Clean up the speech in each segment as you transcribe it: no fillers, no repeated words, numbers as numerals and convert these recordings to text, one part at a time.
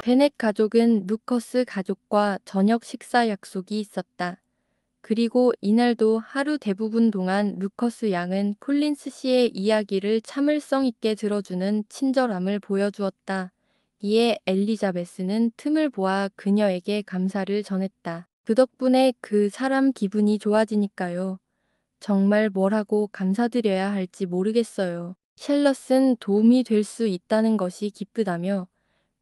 베넷 가족은 루커스 가족과 저녁 식사 약속이 있었다. 그리고 이날도 하루 대부분 동안 루커스 양은 콜린스 씨의 이야기를 참을성 있게 들어주는 친절함을 보여주었다. 이에 엘리자베스는 틈을 보아 그녀에게 감사를 전했다. 그 덕분에 그 사람 기분이 좋아지니까요. 정말 뭘 하고 감사드려야 할지 모르겠어요. 샬럿은 도움이 될 수 있다는 것이 기쁘다며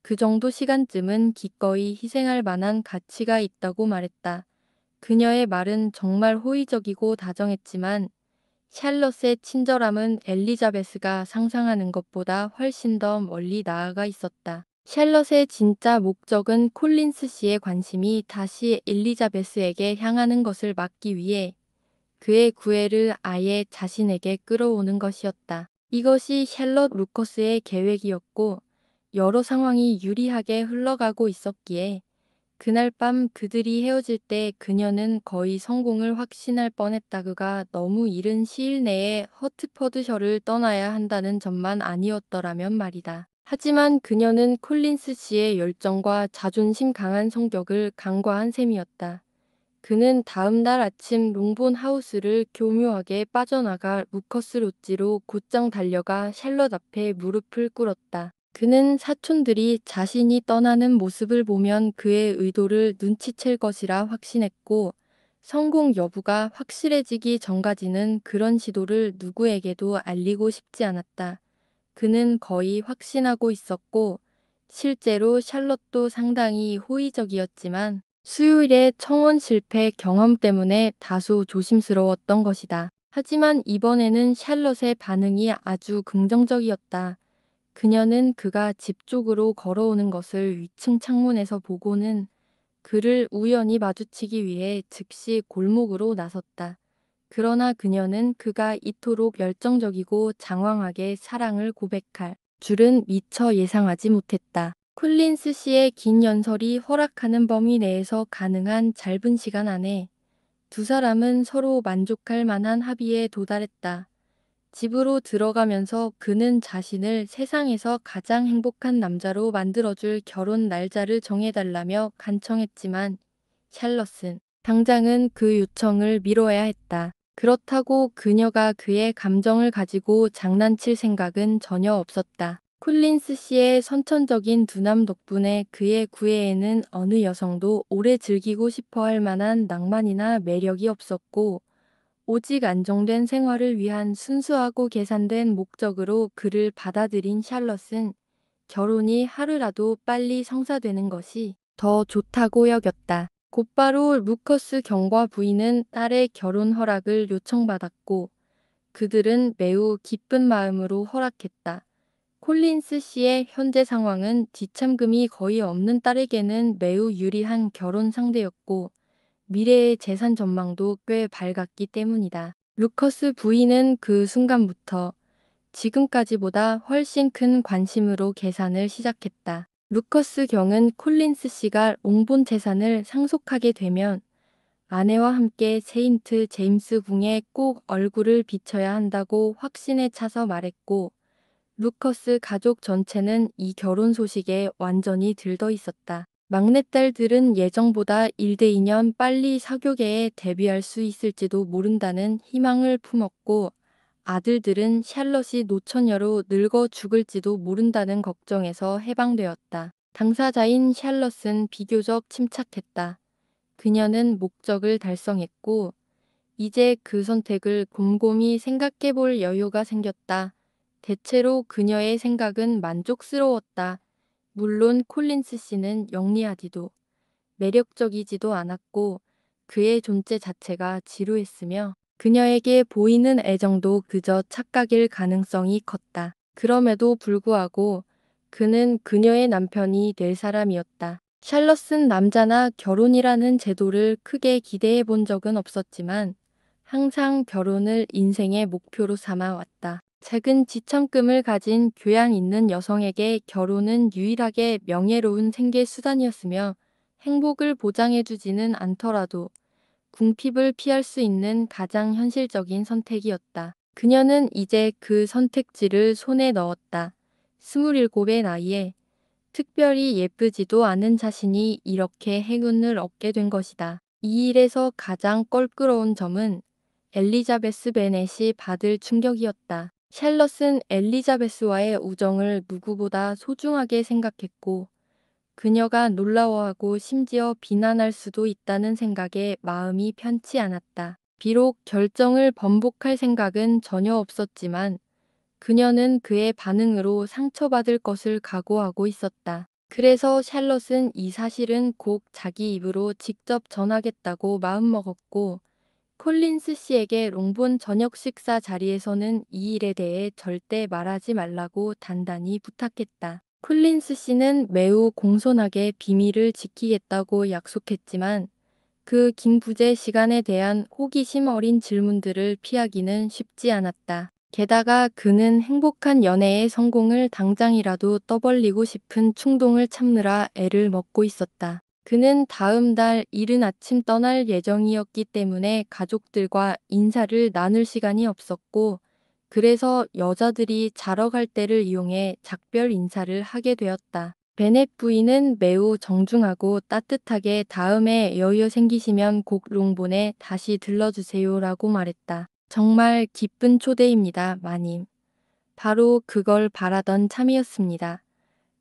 그 정도 시간쯤은 기꺼이 희생할 만한 가치가 있다고 말했다. 그녀의 말은 정말 호의적이고 다정했지만 샬럿의 친절함은 엘리자베스가 상상하는 것보다 훨씬 더 멀리 나아가 있었다. 샬럿의 진짜 목적은 콜린스 씨의 관심이 다시 엘리자베스에게 향하는 것을 막기 위해 그의 구애를 아예 자신에게 끌어오는 것이었다. 이것이 샬럿 루커스의 계획이었고 여러 상황이 유리하게 흘러가고 있었기에 그날 밤 그들이 헤어질 때 그녀는 거의 성공을 확신할 뻔했다. 그가 너무 이른 시일 내에 허트퍼드셔를 떠나야 한다는 점만 아니었더라면 말이다. 하지만 그녀는 콜린스 씨의 열정과 자존심 강한 성격을 간과한 셈이었다. 그는 다음 날 아침 롱본 하우스를 교묘하게 빠져나가 루커스 롯지로 곧장 달려가 샬럿 앞에 무릎을 꿇었다. 그는 사촌들이 자신이 떠나는 모습을 보면 그의 의도를 눈치챌 것이라 확신했고 성공 여부가 확실해지기 전까지는 그런 시도를 누구에게도 알리고 싶지 않았다. 그는 거의 확신하고 있었고 실제로 샬럿도 상당히 호의적이었지만 수요일의 청원 실패 경험 때문에 다소 조심스러웠던 것이다. 하지만 이번에는 샬럿의 반응이 아주 긍정적이었다. 그녀는 그가 집 쪽으로 걸어오는 것을 위층 창문에서 보고는 그를 우연히 마주치기 위해 즉시 골목으로 나섰다. 그러나 그녀는 그가 이토록 열정적이고 장황하게 사랑을 고백할 줄은 미처 예상하지 못했다. 콜린스 씨의 긴 연설이 허락하는 범위 내에서 가능한 짧은 시간 안에 두 사람은 서로 만족할 만한 합의에 도달했다. 집으로 들어가면서 그는 자신을 세상에서 가장 행복한 남자로 만들어줄 결혼 날짜를 정해달라며 간청했지만 샬럿은 당장은 그 요청을 미뤄야 했다. 그렇다고 그녀가 그의 감정을 가지고 장난칠 생각은 전혀 없었다. 콜린스 씨의 선천적인 두남 덕분에 그의 구애에는 어느 여성도 오래 즐기고 싶어 할 만한 낭만이나 매력이 없었고 오직 안정된 생활을 위한 순수하고 계산된 목적으로 그를 받아들인 샬럿은 결혼이 하루라도 빨리 성사되는 것이 더 좋다고 여겼다. 곧바로 루커스 경과 부인은 딸의 결혼 허락을 요청받았고 그들은 매우 기쁜 마음으로 허락했다. 콜린스 씨의 현재 상황은 지참금이 거의 없는 딸에게는 매우 유리한 결혼 상대였고 미래의 재산 전망도 꽤 밝았기 때문이다. 루커스 부인은 그 순간부터 지금까지보다 훨씬 큰 관심으로 계산을 시작했다. 루커스 경은 콜린스 씨가 옹본 재산을 상속하게 되면 아내와 함께 세인트 제임스 궁에 꼭 얼굴을 비춰야 한다고 확신에 차서 말했고 루커스 가족 전체는 이 결혼 소식에 완전히 들떠 있었다. 막내딸들은 예정보다 1대 2년 빨리 사교계에 데뷔할 수 있을지도 모른다는 희망을 품었고 아들들은 샬럿이 노처녀로 늙어 죽을지도 모른다는 걱정에서 해방되었다. 당사자인 샬럿은 비교적 침착했다. 그녀는 목적을 달성했고 이제 그 선택을 곰곰이 생각해 볼 여유가 생겼다. 대체로 그녀의 생각은 만족스러웠다. 물론 콜린스 씨는 영리하지도 매력적이지도 않았고 그의 존재 자체가 지루했으며 그녀에게 보이는 애정도 그저 착각일 가능성이 컸다. 그럼에도 불구하고 그는 그녀의 남편이 될 사람이었다. 샬럿은 남자나 결혼이라는 제도를 크게 기대해 본 적은 없었지만 항상 결혼을 인생의 목표로 삼아왔다. 작은 지참금을 가진 교양 있는 여성에게 결혼은 유일하게 명예로운 생계 수단이었으며 행복을 보장해주지는 않더라도 궁핍을 피할 수 있는 가장 현실적인 선택이었다. 그녀는 이제 그 선택지를 손에 넣었다. 27의 나이에 특별히 예쁘지도 않은 자신이 이렇게 행운을 얻게 된 것이다. 이 일에서 가장 껄끄러운 점은 엘리자베스 베넷이 받을 충격이었다. 샬럿은 엘리자베스와의 우정을 누구보다 소중하게 생각했고 그녀가 놀라워하고 심지어 비난할 수도 있다는 생각에 마음이 편치 않았다. 비록 결정을 번복할 생각은 전혀 없었지만 그녀는 그의 반응으로 상처받을 것을 각오하고 있었다. 그래서 샬럿은 이 사실은 꼭 자기 입으로 직접 전하겠다고 마음먹었고 콜린스 씨에게 롱본 저녁 식사 자리에서는 이 일에 대해 절대 말하지 말라고 단단히 부탁했다. 콜린스 씨는 매우 공손하게 비밀을 지키겠다고 약속했지만 그 긴 부재 시간에 대한 호기심 어린 질문들을 피하기는 쉽지 않았다. 게다가 그는 행복한 연애의 성공을 당장이라도 떠벌리고 싶은 충동을 참느라 애를 먹고 있었다. 그는 다음 달 이른 아침 떠날 예정이었기 때문에 가족들과 인사를 나눌 시간이 없었고 그래서 여자들이 자러 갈 때를 이용해 작별 인사를 하게 되었다. 베넷 부인은 매우 정중하고 따뜻하게 다음에 여유 생기시면 꼭 롱본에 다시 들러주세요 라고 말했다. 정말 기쁜 초대입니다, 마님. 바로 그걸 바라던 참이었습니다.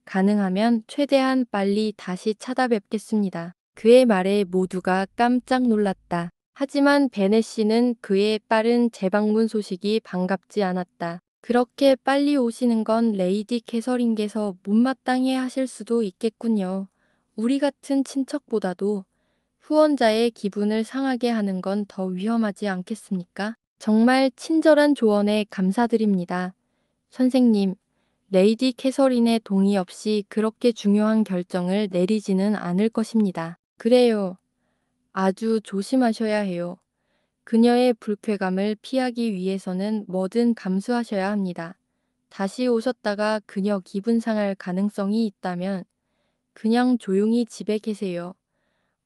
가능하면 최대한 빨리 다시 찾아뵙겠습니다. 그의 말에 모두가 깜짝 놀랐다. 하지만 베넷 씨는 그의 빠른 재방문 소식이 반갑지 않았다. 그렇게 빨리 오시는 건 레이디 캐서린께서 못마땅해 하실 수도 있겠군요. 우리 같은 친척보다도 후원자의 기분을 상하게 하는 건 더 위험하지 않겠습니까? 정말 친절한 조언에 감사드립니다. 선생님, 레이디 캐서린의 동의 없이 그렇게 중요한 결정을 내리지는 않을 것입니다. 그래요. 아주 조심하셔야 해요. 그녀의 불쾌감을 피하기 위해서는 뭐든 감수하셔야 합니다. 다시 오셨다가 그녀 기분 상할 가능성이 있다면 그냥 조용히 집에 계세요.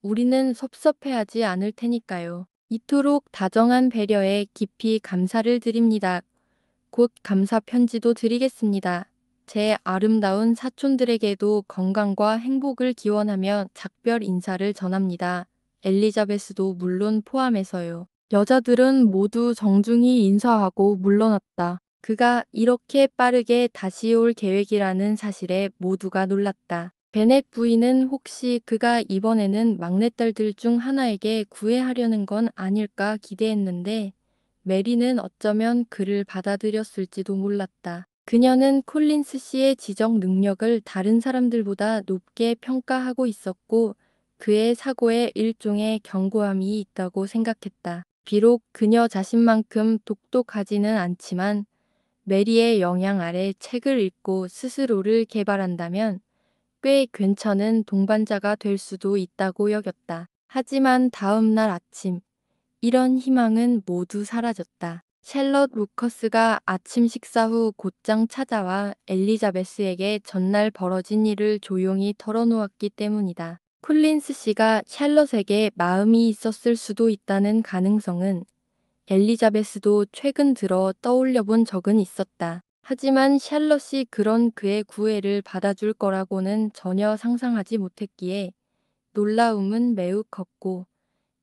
우리는 섭섭해하지 않을 테니까요. 이토록 다정한 배려에 깊이 감사를 드립니다. 곧 감사 편지도 드리겠습니다. 제 아름다운 사촌들에게도 건강과 행복을 기원하며 작별 인사를 전합니다. 엘리자베스도 물론 포함해서요. 여자들은 모두 정중히 인사하고 물러났다. 그가 이렇게 빠르게 다시 올 계획이라는 사실에 모두가 놀랐다. 베넷 부인은 혹시 그가 이번에는 막내딸들 중 하나에게 구애하려는 건 아닐까 기대했는데 메리는 어쩌면 그를 받아들였을지도 몰랐다. 그녀는 콜린스 씨의 지적 능력을 다른 사람들보다 높게 평가하고 있었고 그의 사고에 일종의 견고함이 있다고 생각했다. 비록 그녀 자신만큼 똑똑하지는 않지만 메리의 영향 아래 책을 읽고 스스로를 개발한다면 꽤 괜찮은 동반자가 될 수도 있다고 여겼다. 하지만 다음 날 아침 이런 희망은 모두 사라졌다. 샬럿 루커스가 아침 식사 후 곧장 찾아와 엘리자베스에게 전날 벌어진 일을 조용히 털어놓았기 때문이다. 콜린스 씨가 샬럿에게 마음이 있었을 수도 있다는 가능성은 엘리자베스도 최근 들어 떠올려 본 적은 있었다. 하지만 샬럿이 그런 그의 구애를 받아줄 거라고는 전혀 상상하지 못했기에 놀라움은 매우 컸고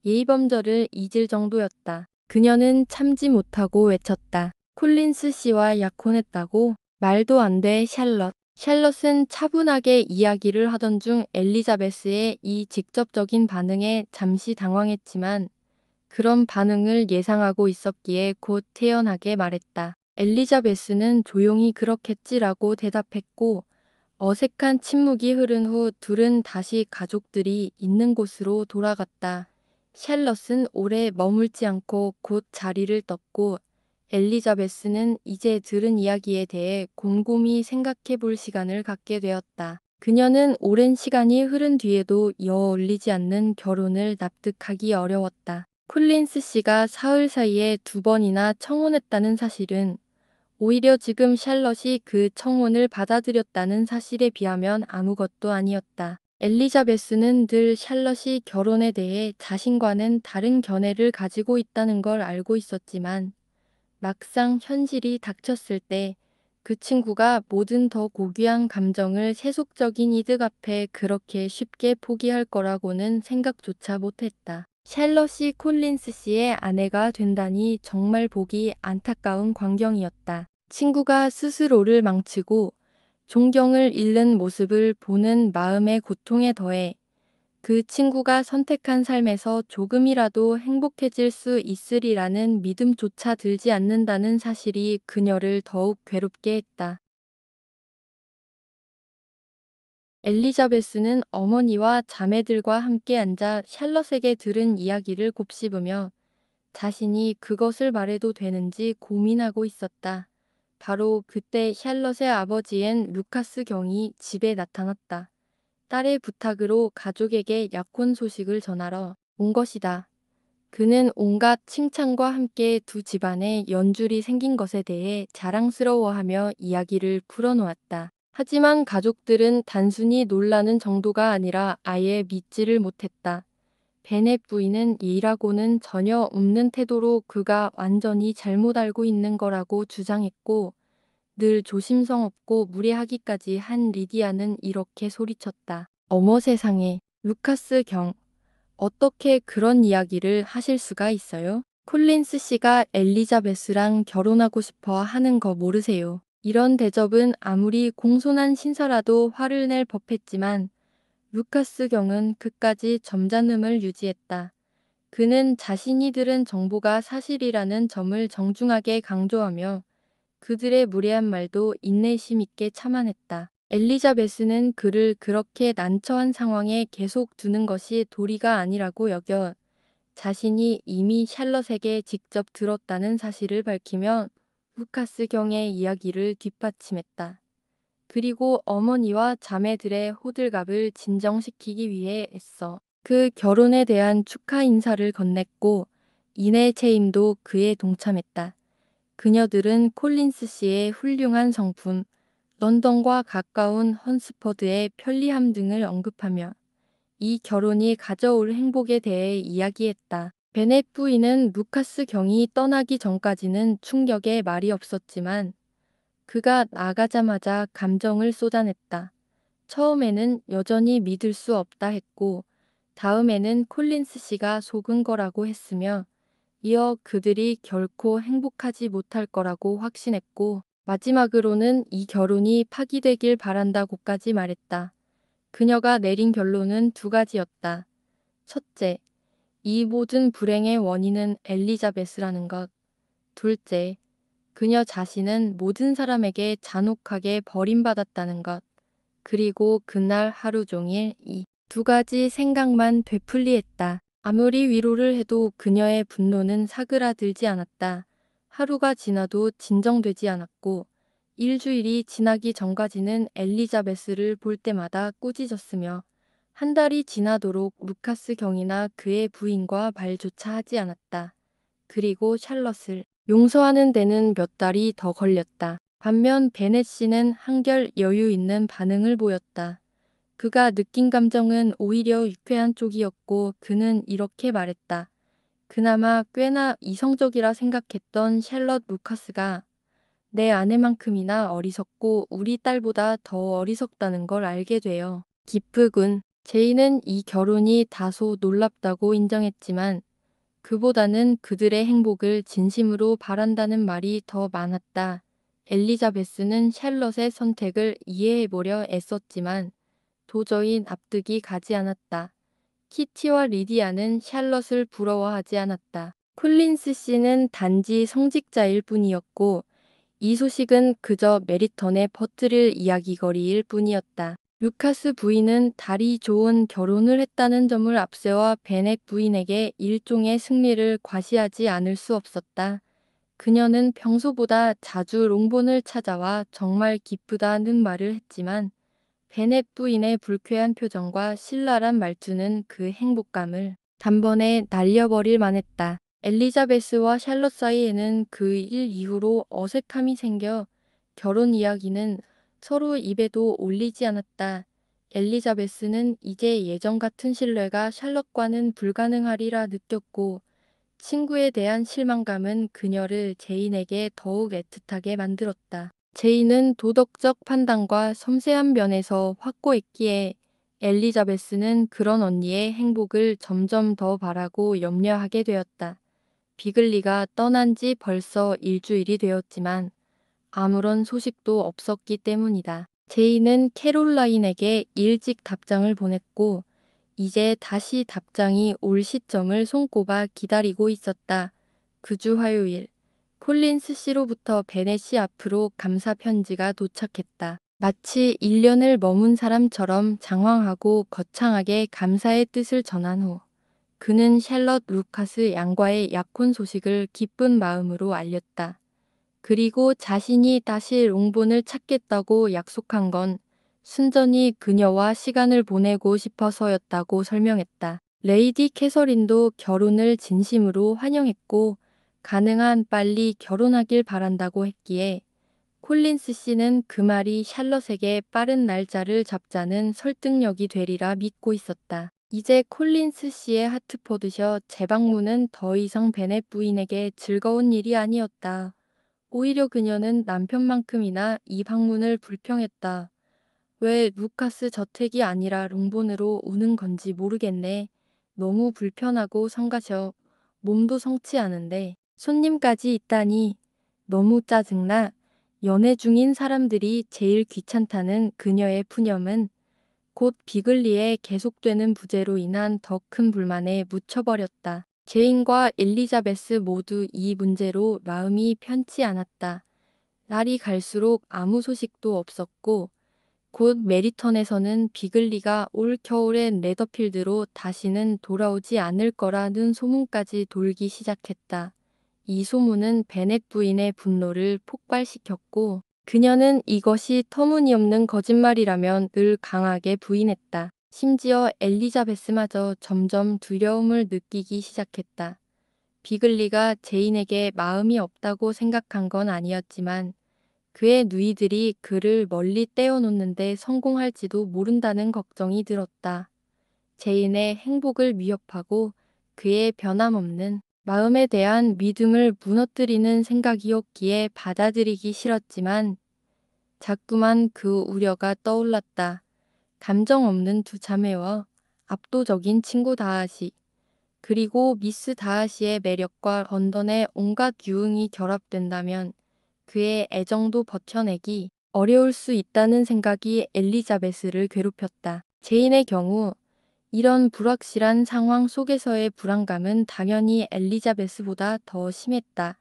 예의범절을 잊을 정도였다. 그녀는 참지 못하고 외쳤다. 콜린스 씨와 약혼했다고? 말도 안 돼, 샬럿. 샬럿은 차분하게 이야기를 하던 중 엘리자베스의 이 직접적인 반응에 잠시 당황했지만 그런 반응을 예상하고 있었기에 곧 태연하게 말했다. 엘리자베스는 조용히 그렇겠지라고 대답했고 어색한 침묵이 흐른 후 둘은 다시 가족들이 있는 곳으로 돌아갔다. 샬럿은 오래 머물지 않고 곧 자리를 떴고 엘리자베스는 이제 들은 이야기에 대해 곰곰이 생각해 볼 시간을 갖게 되었다. 그녀는 오랜 시간이 흐른 뒤에도 이어올리지 않는 결혼을 납득하기 어려웠다. 콜린스 씨가 사흘 사이에 2번이나 청혼했다는 사실은 오히려 지금 샬럿이 그 청혼을 받아들였다는 사실에 비하면 아무것도 아니었다. 엘리자베스는 늘 샬럿이 결혼에 대해 자신과는 다른 견해를 가지고 있다는 걸 알고 있었지만 막상 현실이 닥쳤을 때 그 친구가 모든 더 고귀한 감정을 세속적인 이득 앞에 그렇게 쉽게 포기할 거라고는 생각조차 못했다. 샬럿이 콜린스 씨의 아내가 된다니 정말 보기 안타까운 광경이었다. 친구가 스스로를 망치고 존경을 잃는 모습을 보는 마음의 고통에 더해 그 친구가 선택한 삶에서 조금이라도 행복해질 수 있으리라는 믿음조차 들지 않는다는 사실이 그녀를 더욱 괴롭게 했다. 엘리자베스는 어머니와 자매들과 함께 앉아 샬럿에게 들은 이야기를 곱씹으며 자신이 그것을 말해도 되는지 고민하고 있었다. 바로 그때 샬럿의 아버지인 루카스 경이 집에 나타났다. 딸의 부탁으로 가족에게 약혼 소식을 전하러 온 것이다. 그는 온갖 칭찬과 함께 두 집안에 연줄이 생긴 것에 대해 자랑스러워하며 이야기를 풀어놓았다. 하지만 가족들은 단순히 놀라는 정도가 아니라 아예 믿지를 못했다. 베넷 부인은 예의라고는 전혀 없는 태도로 그가 완전히 잘못 알고 있는 거라고 주장했고 늘 조심성 없고 무례하기까지 한 리디아는 이렇게 소리쳤다. 어머 세상에, 루카스 경, 어떻게 그런 이야기를 하실 수가 있어요? 콜린스 씨가 엘리자베스랑 결혼하고 싶어 하는 거 모르세요? 이런 대접은 아무리 공손한 신사라도 화를 낼 법했지만 루카스 경은 끝까지 점잖음을 유지했다. 그는 자신이 들은 정보가 사실이라는 점을 정중하게 강조하며 그들의 무례한 말도 인내심 있게 참아냈다. 엘리자베스는 그를 그렇게 난처한 상황에 계속 두는 것이 도리가 아니라고 여겨 자신이 이미 샬럿에게 직접 들었다는 사실을 밝히며 루카스 경의 이야기를 뒷받침했다. 그리고 어머니와 자매들의 호들갑을 진정시키기 위해 애써 그 결혼에 대한 축하 인사를 건넸고 이내 체임도 그에 동참했다. 그녀들은 콜린스 씨의 훌륭한 성품, 런던과 가까운 헌스퍼드의 편리함 등을 언급하며 이 결혼이 가져올 행복에 대해 이야기했다. 베넷 부인은 루카스 경이 떠나기 전까지는 충격에 말이 없었지만 그가 나가자마자 감정을 쏟아냈다. 처음에는 여전히 믿을 수 없다 했고 다음에는 콜린스 씨가 속은 거라고 했으며 이어 그들이 결코 행복하지 못할 거라고 확신했고 마지막으로는 이 결혼이 파기되길 바란다고까지 말했다. 그녀가 내린 결론은 두 가지였다. 첫째, 이 모든 불행의 원인은 엘리자베스라는 것. 둘째, 그녀 자신은 모든 사람에게 잔혹하게 버림받았다는 것. 그리고 그날 하루 종일 이 두 가지 생각만 되풀이했다. 아무리 위로를 해도 그녀의 분노는 사그라들지 않았다. 하루가 지나도 진정되지 않았고 일주일이 지나기 전까지는 엘리자베스를 볼 때마다 꾸짖었으며 한 달이 지나도록 루카스 경이나 그의 부인과 말조차 하지 않았다. 그리고 샬럿을 용서하는 데는 몇 달이 더 걸렸다. 반면 베넷 씨는 한결 여유 있는 반응을 보였다. 그가 느낀 감정은 오히려 유쾌한 쪽이었고 그는 이렇게 말했다. 그나마 꽤나 이성적이라 생각했던 샬럿 루카스가 내 아내만큼이나 어리석고 우리 딸보다 더 어리석다는 걸 알게 되어 기쁘군. 제이는 이 결혼이 다소 놀랍다고 인정했지만 그보다는 그들의 행복을 진심으로 바란다는 말이 더 많았다. 엘리자베스는 샬럿의 선택을 이해해보려 애썼지만 도저히 납득이 가지 않았다. 키티와 리디아는 샬럿을 부러워하지 않았다. 콜린스 씨는 단지 성직자일 뿐이었고 이 소식은 그저 메리턴의 퍼뜨릴 이야기거리일 뿐이었다. 루카스 부인은 달이 좋은 결혼을 했다는 점을 앞세워 베넷 부인에게 일종의 승리를 과시하지 않을 수 없었다. 그녀는 평소보다 자주 롱본을 찾아와 정말 기쁘다는 말을 했지만 베넷 부인의 불쾌한 표정과 신랄한 말투는 그 행복감을 단번에 날려버릴 만했다. 엘리자베스와 샬럿 사이에는 그 일 이후로 어색함이 생겨 결혼 이야기는 서로 입에도 올리지 않았다. 엘리자베스는 이제 예전 같은 신뢰가 샬럿과는 불가능하리라 느꼈고 친구에 대한 실망감은 그녀를 제인에게 더욱 애틋하게 만들었다. 제인은 도덕적 판단과 섬세한 면에서 확고했기에 엘리자베스는 그런 언니의 행복을 점점 더 바라고 염려하게 되었다. 비글리가 떠난 지 벌써 일주일이 되었지만 아무런 소식도 없었기 때문이다. 제이는 캐롤라인에게 일찍 답장을 보냈고 이제 다시 답장이 올 시점을 손꼽아 기다리고 있었다. 그 주 화요일, 콜린스 씨로부터 베넷 씨 앞으로 감사 편지가 도착했다. 마치 1년을 머문 사람처럼 장황하고 거창하게 감사의 뜻을 전한 후 그는 샬럿 루카스 양과의 약혼 소식을 기쁜 마음으로 알렸다. 그리고 자신이 다시 롱본을 찾겠다고 약속한 건 순전히 그녀와 시간을 보내고 싶어서였다고 설명했다. 레이디 캐서린도 결혼을 진심으로 환영했고 가능한 빨리 결혼하길 바란다고 했기에 콜린스 씨는 그 말이 샬럿에게 빠른 날짜를 잡자는 설득력이 되리라 믿고 있었다. 이제 콜린스 씨의 하트포드셔 재방문은 더 이상 베넷 부인에게 즐거운 일이 아니었다. 오히려 그녀는 남편만큼이나 이 방문을 불평했다. 왜 루카스 저택이 아니라 롱본으로 오는 건지 모르겠네. 너무 불편하고 성가셔. 몸도 성치 않은데 손님까지 있다니 너무 짜증나. 연애 중인 사람들이 제일 귀찮다는 그녀의 푸념은 곧 비글리의 계속되는 부재로 인한 더 큰 불만에 묻혀버렸다. 제인과 엘리자베스 모두 이 문제로 마음이 편치 않았다. 날이 갈수록 아무 소식도 없었고 곧 메리턴에서는 비글리가 올 겨울엔 레더필드로 다시는 돌아오지 않을 거라는 소문까지 돌기 시작했다. 이 소문은 베넷 부인의 분노를 폭발시켰고 그녀는 이것이 터무니없는 거짓말이라면 늘 강하게 부인했다. 심지어 엘리자베스마저 점점 두려움을 느끼기 시작했다. 비글리가 제인에게 마음이 없다고 생각한 건 아니었지만 그의 누이들이 그를 멀리 떼어놓는데 성공할지도 모른다는 걱정이 들었다. 제인의 행복을 위협하고 그의 변함없는 마음에 대한 믿음을 무너뜨리는 생각이었기에 받아들이기 싫었지만 자꾸만 그 우려가 떠올랐다. 감정 없는 두 자매와 압도적인 친구 다하시 그리고 미스 다하시의 매력과 런던의 온갖 유흥이 결합된다면 그의 애정도 버텨내기 어려울 수 있다는 생각이 엘리자베스를 괴롭혔다. 제인의 경우 이런 불확실한 상황 속에서의 불안감은 당연히 엘리자베스보다 더 심했다.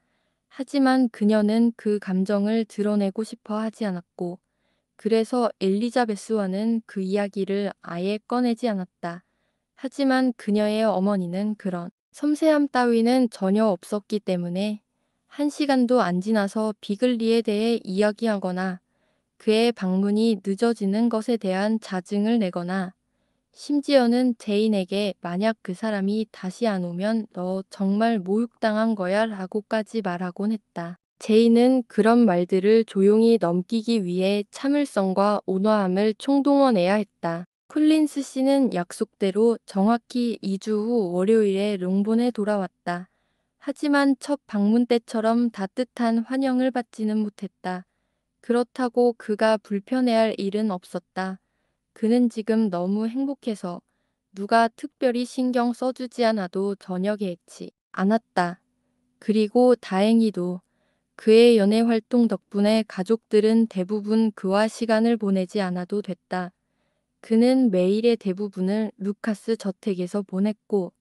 하지만 그녀는 그 감정을 드러내고 싶어 하지 않았고 그래서 엘리자베스와는 그 이야기를 아예 꺼내지 않았다. 하지만 그녀의 어머니는 그런 섬세함 따위는 전혀 없었기 때문에 1시간도 안 지나서 비글리에 대해 이야기하거나 그의 방문이 늦어지는 것에 대한 자증을 내거나 심지어는 제인에게 만약 그 사람이 다시 안 오면 너 정말 모욕당한 거야 라고까지 말하곤 했다. 제인은 그런 말들을 조용히 넘기기 위해 참을성과 온화함을 총동원해야 했다. 콜린스 씨는 약속대로 정확히 2주 후 월요일에 롱본에 돌아왔다. 하지만 첫 방문 때처럼 따뜻한 환영을 받지는 못했다. 그렇다고 그가 불편해할 일은 없었다. 그는 지금 너무 행복해서 누가 특별히 신경 써주지 않아도 전혀 개의치 않았다. 그리고 다행히도 그의 연애 활동 덕분에 가족들은 대부분 그와 시간을 보내지 않아도 됐다. 그는 매일의 대부분을 루카스 저택에서 보냈고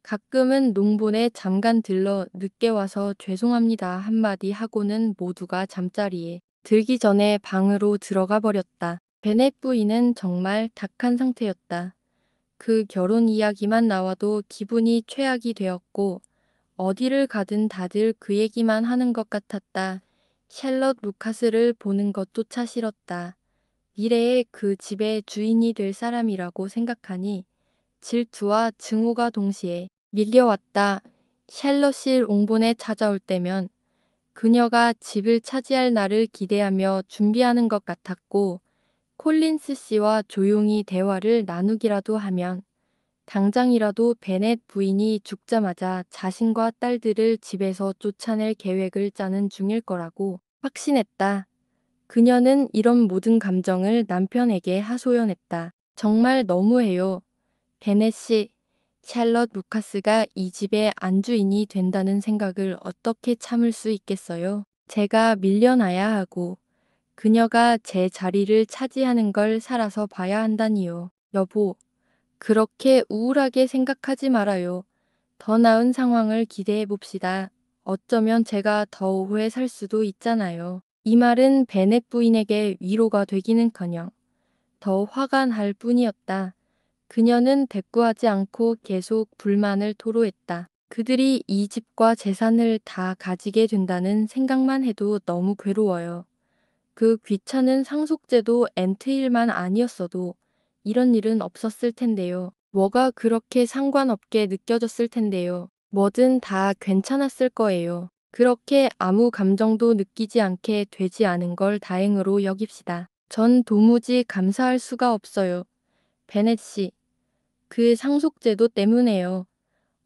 가끔은 농본에 잠깐 들러 늦게 와서 죄송합니다 한마디 하고는 모두가 잠자리에 들기 전에 방으로 들어가 버렸다. 베넷 부인은 정말 닭한 상태였다. 그 결혼 이야기만 나와도 기분이 최악이 되었고 어디를 가든 다들 그 얘기만 하는 것 같았다. 샬럿 루카스를 보는 것조차 싫었다. 미래의 그 집의 주인이 될 사람이라고 생각하니 질투와 증오가 동시에 밀려왔다. 샬럿이 롱본에 찾아올 때면 그녀가 집을 차지할 날을 기대하며 준비하는 것 같았고 콜린스 씨와 조용히 대화를 나누기라도 하면 당장이라도 베넷 부인이 죽자마자 자신과 딸들을 집에서 쫓아낼 계획을 짜는 중일 거라고 확신했다. 그녀는 이런 모든 감정을 남편에게 하소연했다. 정말 너무해요. 베넷 씨, 샬럿 루카스가 이 집의 안주인이 된다는 생각을 어떻게 참을 수 있겠어요? 제가 밀려나야 하고 그녀가 제 자리를 차지하는 걸 살아서 봐야 한다니요. 여보, 그렇게 우울하게 생각하지 말아요. 더 나은 상황을 기대해 봅시다. 어쩌면 제가 더 오래 살 수도 있잖아요. 이 말은 베넷 부인에게 위로가 되기는커녕 더 화가 날 뿐이었다. 그녀는 대꾸하지 않고 계속 불만을 토로했다. 그들이 이 집과 재산을 다 가지게 된다는 생각만 해도 너무 괴로워요. 그 귀찮은 상속제도 엔트일만 아니었어도 이런 일은 없었을 텐데요. 뭐가 그렇게 상관없게 느껴졌을 텐데요. 뭐든 다 괜찮았을 거예요. 그렇게 아무 감정도 느끼지 않게 되지 않은 걸 다행으로 여깁시다. 전 도무지 감사할 수가 없어요. 베넷 씨, 그 상속제도 때문에요.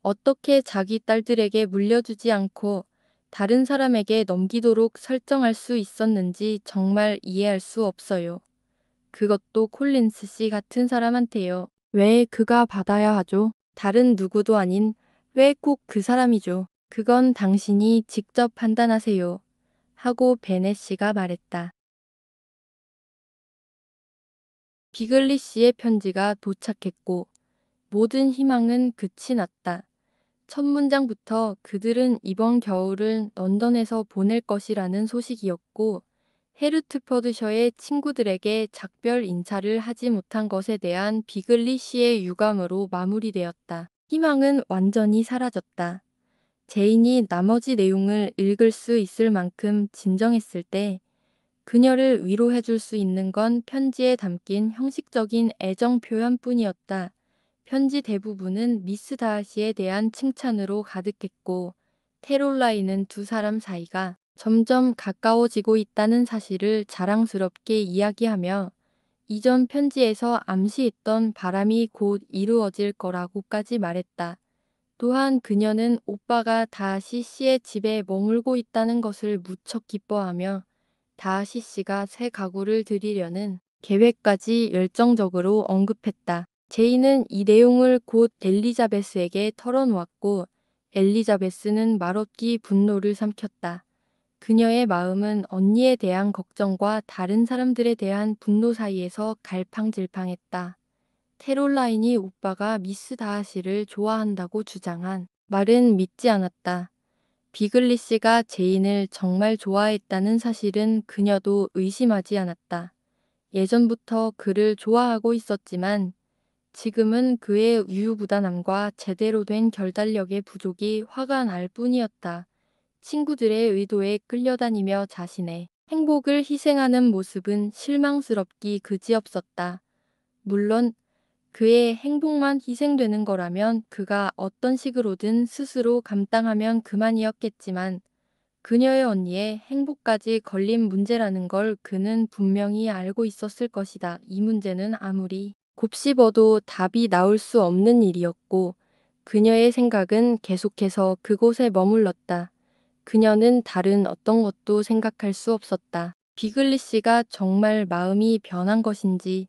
어떻게 자기 딸들에게 물려주지 않고 다른 사람에게 넘기도록 설정할 수 있었는지 정말 이해할 수 없어요. 그것도 콜린스 씨 같은 사람한테요. 왜 그가 받아야 하죠? 다른 누구도 아닌 왜 꼭 그 사람이죠? 그건 당신이 직접 판단하세요. 하고 베넷 씨가 말했다. 비글리 씨의 편지가 도착했고 모든 희망은 끝이 났다. 첫 문장부터 그들은 이번 겨울을 런던에서 보낼 것이라는 소식이었고 헤르트퍼드셔의 친구들에게 작별 인사를 하지 못한 것에 대한 비글리 씨의 유감으로 마무리되었다. 희망은 완전히 사라졌다. 제인이 나머지 내용을 읽을 수 있을 만큼 진정했을 때 그녀를 위로해 줄 수 있는 건 편지에 담긴 형식적인 애정 표현뿐이었다. 편지 대부분은 미스 다하시에 대한 칭찬으로 가득했고 캐롤라인은 두 사람 사이가 점점 가까워지고 있다는 사실을 자랑스럽게 이야기하며 이전 편지에서 암시했던 바람이 곧 이루어질 거라고까지 말했다. 또한 그녀는 오빠가 다하시 씨의 집에 머물고 있다는 것을 무척 기뻐하며 다하시 씨가 새 가구를 들이려는 계획까지 열정적으로 언급했다. 제이는 이 내용을 곧 엘리자베스에게 털어놓았고 엘리자베스는 말없이 분노를 삼켰다. 그녀의 마음은 언니에 대한 걱정과 다른 사람들에 대한 분노 사이에서 갈팡질팡했다. 캐롤라인이 오빠가 미스 다하시를 좋아한다고 주장한 말은 믿지 않았다. 비글리 씨가 제인을 정말 좋아했다는 사실은 그녀도 의심하지 않았다. 예전부터 그를 좋아하고 있었지만 지금은 그의 우유부단함과 제대로 된 결단력의 부족이 화가 날 뿐이었다. 친구들의 의도에 끌려다니며 자신의 행복을 희생하는 모습은 실망스럽기 그지없었다. 물론 그의 행복만 희생되는 거라면 그가 어떤 식으로든 스스로 감당하면 그만이었겠지만 그녀의 언니의 행복까지 걸린 문제라는 걸 그는 분명히 알고 있었을 것이다. 이 문제는 아무리 곱씹어도 답이 나올 수 없는 일이었고 그녀의 생각은 계속해서 그곳에 머물렀다. 그녀는 다른 어떤 것도 생각할 수 없었다. 비글리 씨가 정말 마음이 변한 것인지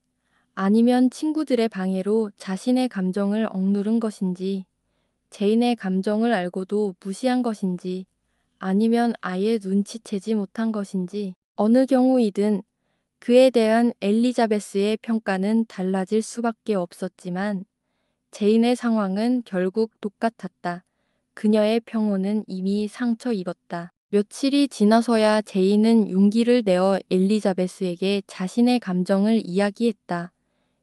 아니면 친구들의 방해로 자신의 감정을 억누른 것인지 제인의 감정을 알고도 무시한 것인지 아니면 아예 눈치채지 못한 것인지 어느 경우이든 그에 대한 엘리자베스의 평가는 달라질 수밖에 없었지만 제인의 상황은 결국 똑같았다. 그녀의 평온은 이미 상처 입었다. 며칠이 지나서야 제인은 용기를 내어 엘리자베스에게 자신의 감정을 이야기했다.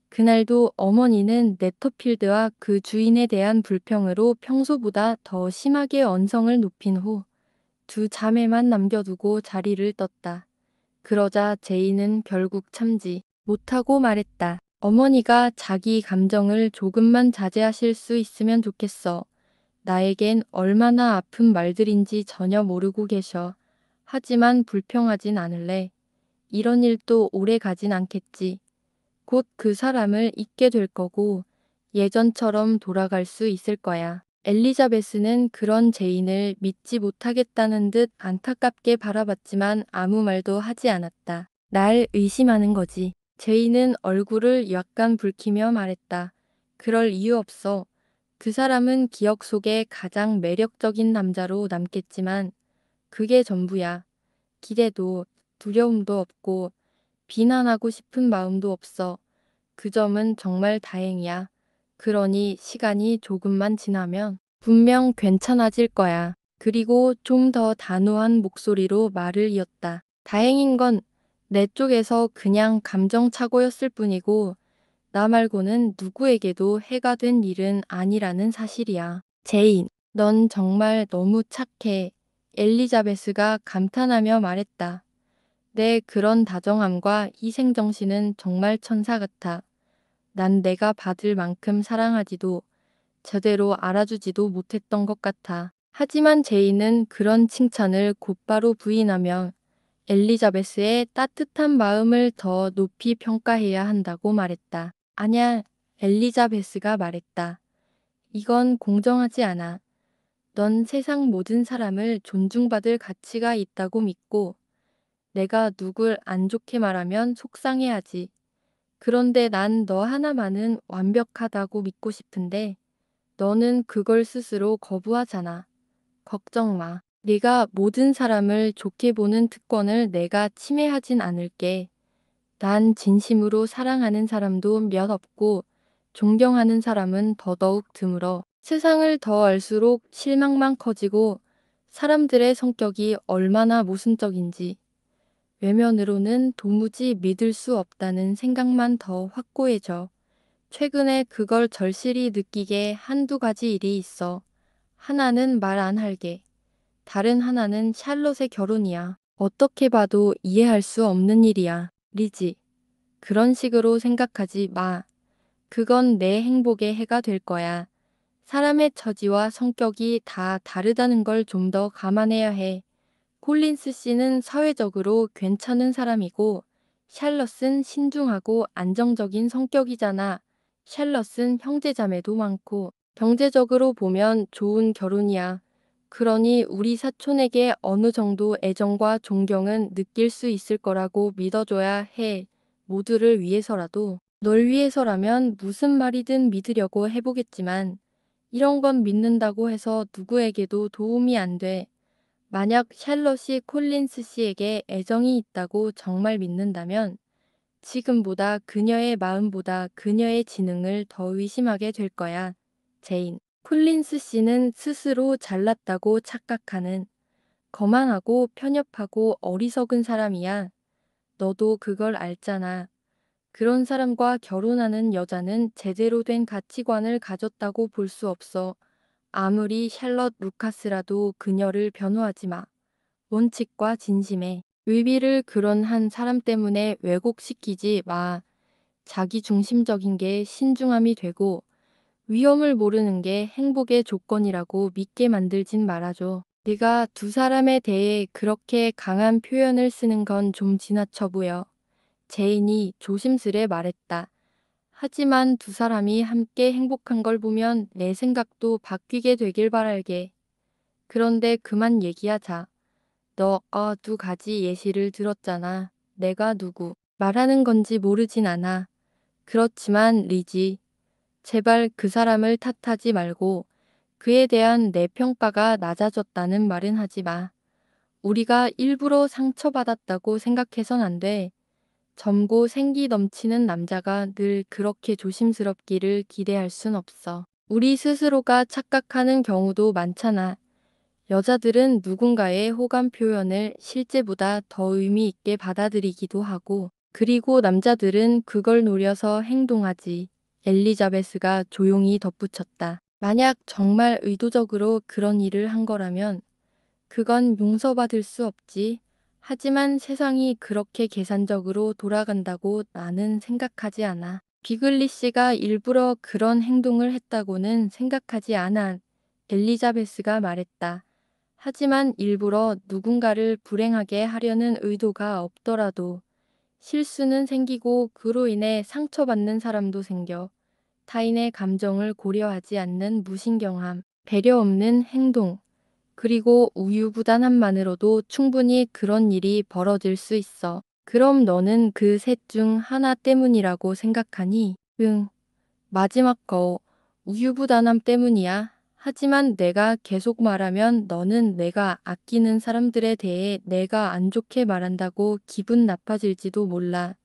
그날도 어머니는 네터필드와 그 주인에 대한 불평으로 평소보다 더 심하게 언성을 높인 후 두 자매만 남겨두고 자리를 떴다. 그러자 제이는 결국 참지 못하고 말했다. 어머니가 자기 감정을 조금만 자제하실 수 있으면 좋겠어. 나에겐 얼마나 아픈 말들인지 전혀 모르고 계셔. 하지만 불평하진 않을래. 이런 일도 오래 가진 않겠지. 곧 그 사람을 잊게 될 거고 예전처럼 돌아갈 수 있을 거야. 엘리자베스는 그런 제인을 믿지 못하겠다는 듯 안타깝게 바라봤지만 아무 말도 하지 않았다. 날 의심하는 거지. 제이는 얼굴을 약간 붉히며 말했다. 그럴 이유 없어. 그 사람은 기억 속에 가장 매력적인 남자로 남겠지만 그게 전부야. 기대도 두려움도 없고 비난하고 싶은 마음도 없어. 그 점은 정말 다행이야. 그러니 시간이 조금만 지나면 분명 괜찮아질 거야. 그리고 좀 더 단호한 목소리로 말을 이었다. 다행인 건 내 쪽에서 그냥 감정착오였을 뿐이고 나 말고는 누구에게도 해가 된 일은 아니라는 사실이야. 제인, 넌 정말 너무 착해. 엘리자베스가 감탄하며 말했다. 내 그런 다정함과 희생정신은 정말 천사 같아. 난 내가 받을 만큼 사랑하지도 제대로 알아주지도 못했던 것 같아. 하지만 제이는 그런 칭찬을 곧바로 부인하며 엘리자베스의 따뜻한 마음을 더 높이 평가해야 한다고 말했다. 아냐, 엘리자베스가 말했다. 이건 공정하지 않아. 넌 세상 모든 사람을 존중받을 가치가 있다고 믿고 내가 누굴 안 좋게 말하면 속상해하지. 그런데 난 너 하나만은 완벽하다고 믿고 싶은데 너는 그걸 스스로 거부하잖아. 걱정 마. 네가 모든 사람을 좋게 보는 특권을 내가 침해하진 않을게. 난 진심으로 사랑하는 사람도 몇 없고 존경하는 사람은 더더욱 드물어. 세상을 더 알수록 실망만 커지고 사람들의 성격이 얼마나 모순적인지 외면으로는 도무지 믿을 수 없다는 생각만 더 확고해져. 최근에 그걸 절실히 느끼게 한두 가지 일이 있어. 하나는 말 안 할게. 다른 하나는 샬롯의 결혼이야. 어떻게 봐도 이해할 수 없는 일이야. 리지. 그런 식으로 생각하지 마. 그건 내 행복에 해가 될 거야. 사람의 처지와 성격이 다 다르다는 걸 좀 더 감안해야 해. 콜린스 씨는 사회적으로 괜찮은 사람이고 샬럿은 신중하고 안정적인 성격이잖아. 샬럿은 형제자매도 많고 경제적으로 보면 좋은 결혼이야. 그러니 우리 사촌에게 어느 정도 애정과 존경은 느낄 수 있을 거라고 믿어줘야 해. 모두를 위해서라도. 널 위해서라면 무슨 말이든 믿으려고 해보겠지만 이런 건 믿는다고 해서 누구에게도 도움이 안 돼. 만약 샬럿이 콜린스 씨에게 애정이 있다고 정말 믿는다면 지금보다 그녀의 마음보다 그녀의 지능을 더 의심하게 될 거야. 제인. 콜린스 씨는 스스로 잘났다고 착각하는 거만하고 편협하고 어리석은 사람이야. 너도 그걸 알잖아. 그런 사람과 결혼하는 여자는 제대로 된 가치관을 가졌다고 볼 수 없어. 아무리 샬럿 루카스라도 그녀를 변호하지 마. 원칙과 진심에 의비를 그런 한 사람 때문에 왜곡시키지 마. 자기 중심적인 게 신중함이 되고 위험을 모르는 게 행복의 조건이라고 믿게 만들진 말아줘. 네가 두 사람에 대해 그렇게 강한 표현을 쓰는 건 좀 지나쳐 보여. 제인이 조심스레 말했다. 하지만 두 사람이 함께 행복한 걸 보면 내 생각도 바뀌게 되길 바랄게. 그런데 그만 얘기하자. 너 두 가지 예시를 들었잖아. 내가 누구 말하는 건지 모르진 않아. 그렇지만 리지, 제발 그 사람을 탓하지 말고 그에 대한 내 평가가 낮아졌다는 말은 하지 마. 우리가 일부러 상처받았다고 생각해선 안 돼. 젊고 생기 넘치는 남자가 늘 그렇게 조심스럽기를 기대할 순 없어. 우리 스스로가 착각하는 경우도 많잖아. 여자들은 누군가의 호감 표현을 실제보다 더 의미 있게 받아들이기도 하고, 그리고 남자들은 그걸 노려서 행동하지. 엘리자베스가 조용히 덧붙였다. 만약 정말 의도적으로 그런 일을 한 거라면 그건 용서받을 수 없지. 하지만 세상이 그렇게 계산적으로 돌아간다고 나는 생각하지 않아. 비글리 씨가 일부러 그런 행동을 했다고는 생각하지 않아. 엘리자베스가 말했다. 하지만 일부러 누군가를 불행하게 하려는 의도가 없더라도 실수는 생기고 그로 인해 상처받는 사람도 생겨. 타인의 감정을 고려하지 않는 무신경함, 배려 없는 행동, 그리고 우유부단함만으로도 충분히 그런 일이 벌어질 수 있어. 그럼 너는 그 셋 중 하나 때문이라고 생각하니? 응. 마지막 거, 우유부단함 때문이야. 하지만 내가 계속 말하면 너는 내가 아끼는 사람들에 대해 내가 안 좋게 말한다고 기분 나빠질지도 몰라.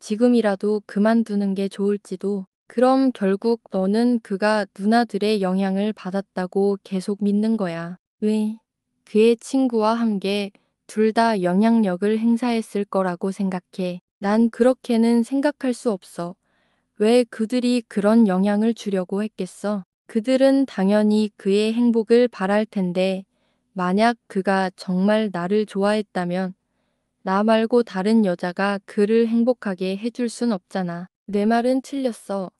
지금이라도 그만두는 게 좋을지도. 그럼 결국 너는 그가 누나들의 영향을 받았다고 계속 믿는 거야. 왜? 그의 친구와 함께 둘 다 영향력을 행사했을 거라고 생각해. 난 그렇게는 생각할 수 없어. 왜 그들이 그런 영향을 주려고 했겠어? 그들은 당연히 그의 행복을 바랄 텐데, 만약 그가 정말 나를 좋아했다면, 나 말고 다른 여자가 그를 행복하게 해줄 순 없잖아. 내 말은 틀렸어.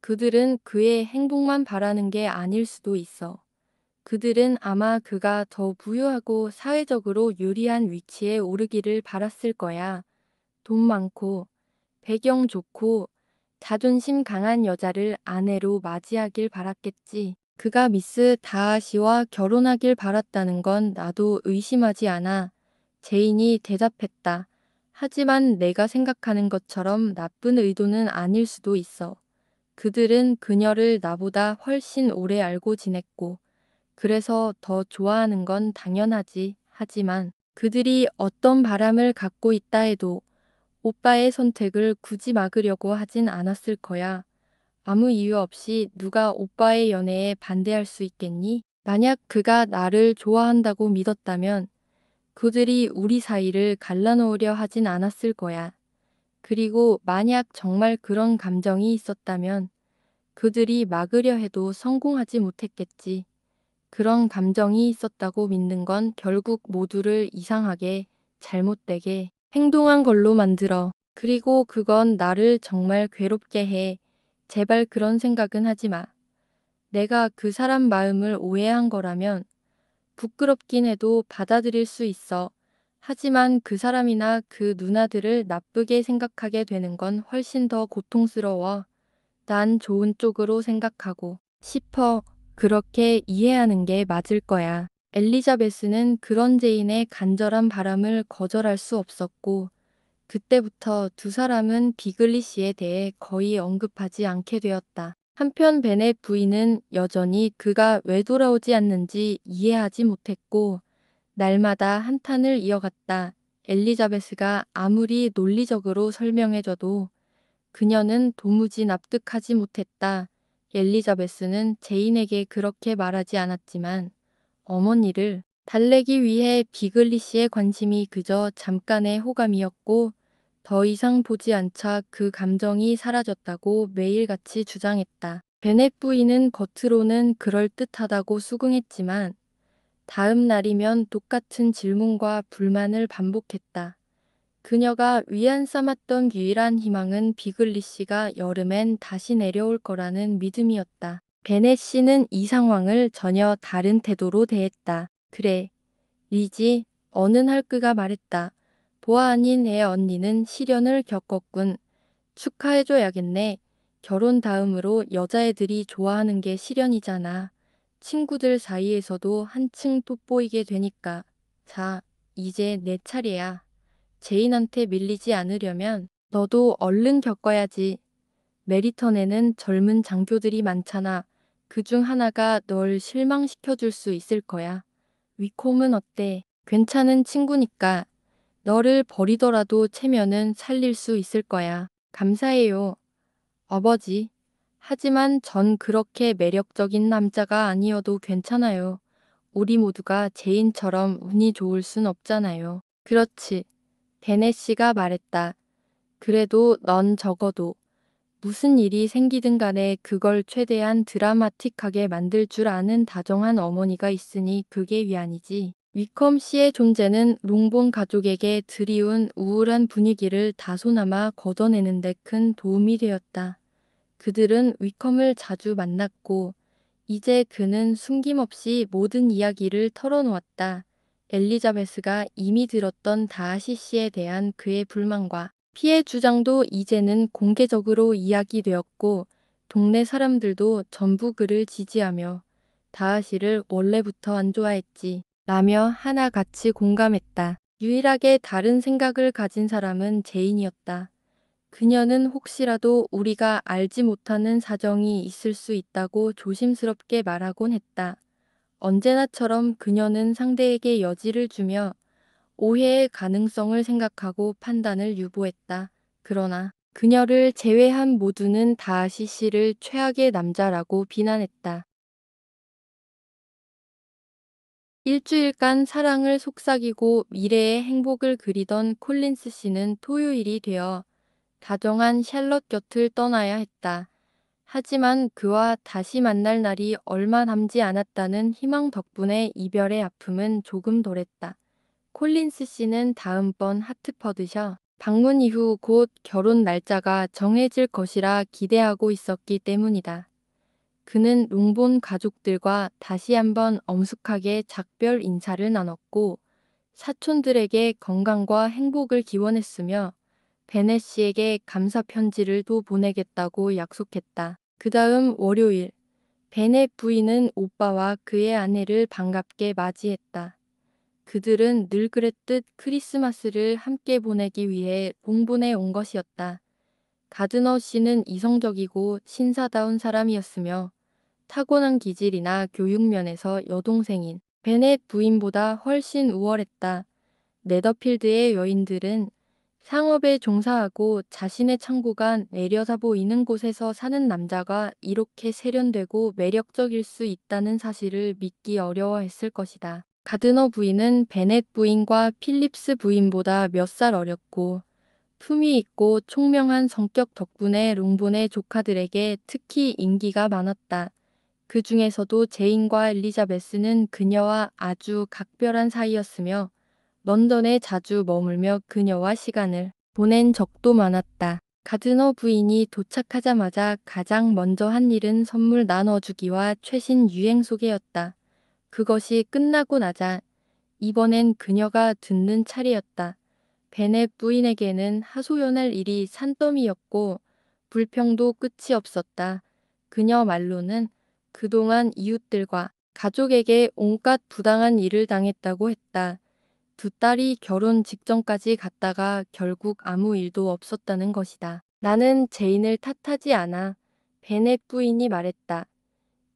그들은 그의 행복만 바라는 게 아닐 수도 있어. 그들은 아마 그가 더 부유하고 사회적으로 유리한 위치에 오르기를 바랐을 거야. 돈 많고, 배경 좋고, 자존심 강한 여자를 아내로 맞이하길 바랐겠지. 그가 미스 다하시와 결혼하길 바랐다는 건 나도 의심하지 않아. 제인이 대답했다. 하지만 내가 생각하는 것처럼 나쁜 의도는 아닐 수도 있어. 그들은 그녀를 나보다 훨씬 오래 알고 지냈고, 그래서 더 좋아하는 건 당연하지. 하지만 그들이 어떤 바람을 갖고 있다 해도 오빠의 선택을 굳이 막으려고 하진 않았을 거야. 아무 이유 없이 누가 오빠의 연애에 반대할 수 있겠니? 만약 그가 나를 좋아한다고 믿었다면 그들이 우리 사이를 갈라놓으려 하진 않았을 거야. 그리고 만약 정말 그런 감정이 있었다면 그들이 막으려 해도 성공하지 못했겠지. 그런 감정이 있었다고 믿는 건 결국 모두를 이상하게, 잘못되게 행동한 걸로 만들어. 그리고 그건 나를 정말 괴롭게 해. 제발 그런 생각은 하지 마. 내가 그 사람 마음을 오해한 거라면 부끄럽긴 해도 받아들일 수 있어. 하지만 그 사람이나 그 누나들을 나쁘게 생각하게 되는 건 훨씬 더 고통스러워. 난 좋은 쪽으로 생각하고 싶어. 그렇게 이해하는 게 맞을 거야. 엘리자베스는 그런 제인의 간절한 바람을 거절할 수 없었고, 그때부터 두 사람은 비글리시에 대해 거의 언급하지 않게 되었다. 한편 베넷 부인은 여전히 그가 왜 돌아오지 않는지 이해하지 못했고, 날마다 한탄을 이어갔다. 엘리자베스가 아무리 논리적으로 설명해줘도 그녀는 도무지 납득하지 못했다. 엘리자베스는 제인에게 그렇게 말하지 않았지만 어머니를 달래기 위해 비글리시의 관심이 그저 잠깐의 호감이었고 더 이상 보지 않자 그 감정이 사라졌다고 매일같이 주장했다. 베넷 부인은 겉으로는 그럴듯하다고 수긍했지만 다음 날이면 똑같은 질문과 불만을 반복했다. 그녀가 위안 삼았던 유일한 희망은 비글리시가 여름엔 다시 내려올 거라는 믿음이었다. 베넷 씨는 이 상황을 전혀 다른 태도로 대했다. 그래, 리지, 어는 할그가 말했다. 보아 아닌 애 언니는 시련을 겪었군. 축하해줘야겠네. 결혼 다음으로 여자애들이 좋아하는 게 시련이잖아. 친구들 사이에서도 한층 돋보이게 되니까. 자, 이제 내 차례야. 제인한테 밀리지 않으려면 너도 얼른 겪어야지. 메리턴에는 젊은 장교들이 많잖아. 그중 하나가 널 실망시켜줄 수 있을 거야. 위콤은 어때? 괜찮은 친구니까 너를 버리더라도 체면은 살릴 수 있을 거야. 감사해요, 아버지. 하지만 전 그렇게 매력적인 남자가 아니어도 괜찮아요. 우리 모두가 제인처럼 운이 좋을 순 없잖아요. 그렇지. 베네씨가 말했다. 그래도 넌 적어도 무슨 일이 생기든 간에 그걸 최대한 드라마틱하게 만들 줄 아는 다정한 어머니가 있으니 그게 위안이지. 위컴 씨의 존재는 롱본 가족에게 드리운 우울한 분위기를 다소나마 걷어내는 데 큰 도움이 되었다. 그들은 위컴을 자주 만났고 이제 그는 숨김없이 모든 이야기를 털어놓았다. 엘리자베스가 이미 들었던 다하시 씨에 대한 그의 불만과 피해 주장도 이제는 공개적으로 이야기되었고 동네 사람들도 전부 그를 지지하며 다하시를 원래부터 안 좋아했지 라며 하나같이 공감했다. 유일하게 다른 생각을 가진 사람은 제인이었다. 그녀는 혹시라도 우리가 알지 못하는 사정이 있을 수 있다고 조심스럽게 말하곤 했다. 언제나처럼 그녀는 상대에게 여지를 주며 오해의 가능성을 생각하고 판단을 유보했다. 그러나 그녀를 제외한 모두는 다하시 씨를 최악의 남자라고 비난했다. 일주일간 사랑을 속삭이고 미래의 행복을 그리던 콜린스 씨는 토요일이 되어 다정한 샬럿 곁을 떠나야 했다. 하지만 그와 다시 만날 날이 얼마 남지 않았다는 희망 덕분에 이별의 아픔은 조금 덜했다. 콜린스 씨는 다음번 하트퍼드셔 방문 이후 곧 결혼 날짜가 정해질 것이라 기대하고 있었기 때문이다. 그는 롱본 가족들과 다시 한번 엄숙하게 작별 인사를 나눴고 사촌들에게 건강과 행복을 기원했으며 베넷 씨에게 감사 편지를 또 보내겠다고 약속했다. 그 다음 월요일, 베넷 부인은 오빠와 그의 아내를 반갑게 맞이했다. 그들은 늘 그랬듯 크리스마스를 함께 보내기 위해 봉분에 온 것이었다. 가드너 씨는 이성적이고 신사다운 사람이었으며 타고난 기질이나 교육면에서 여동생인 베넷 부인보다 훨씬 우월했다. 네더필드의 여인들은 상업에 종사하고 자신의 창고가 내려다 보이는 곳에서 사는 남자가 이렇게 세련되고 매력적일 수 있다는 사실을 믿기 어려워했을 것이다. 가드너 부인은 베넷 부인과 필립스 부인보다 몇 살 어렸고 품위 있고 총명한 성격 덕분에 롱본의 조카들에게 특히 인기가 많았다. 그 중에서도 제인과 엘리자베스는 그녀와 아주 각별한 사이였으며 런던에 자주 머물며 그녀와 시간을 보낸 적도 많았다. 가드너 부인이 도착하자마자 가장 먼저 한 일은 선물 나눠주기와 최신 유행 소개였다. 그것이 끝나고 나자 이번엔 그녀가 듣는 차례였다. 베넷 부인에게는 하소연할 일이 산더미였고 불평도 끝이 없었다. 그녀 말로는 그동안 이웃들과 가족에게 온갖 부당한 일을 당했다고 했다. 두 딸이 결혼 직전까지 갔다가 결국 아무 일도 없었다는 것이다. 나는 제인을 탓하지 않아. 베넷 부인이 말했다.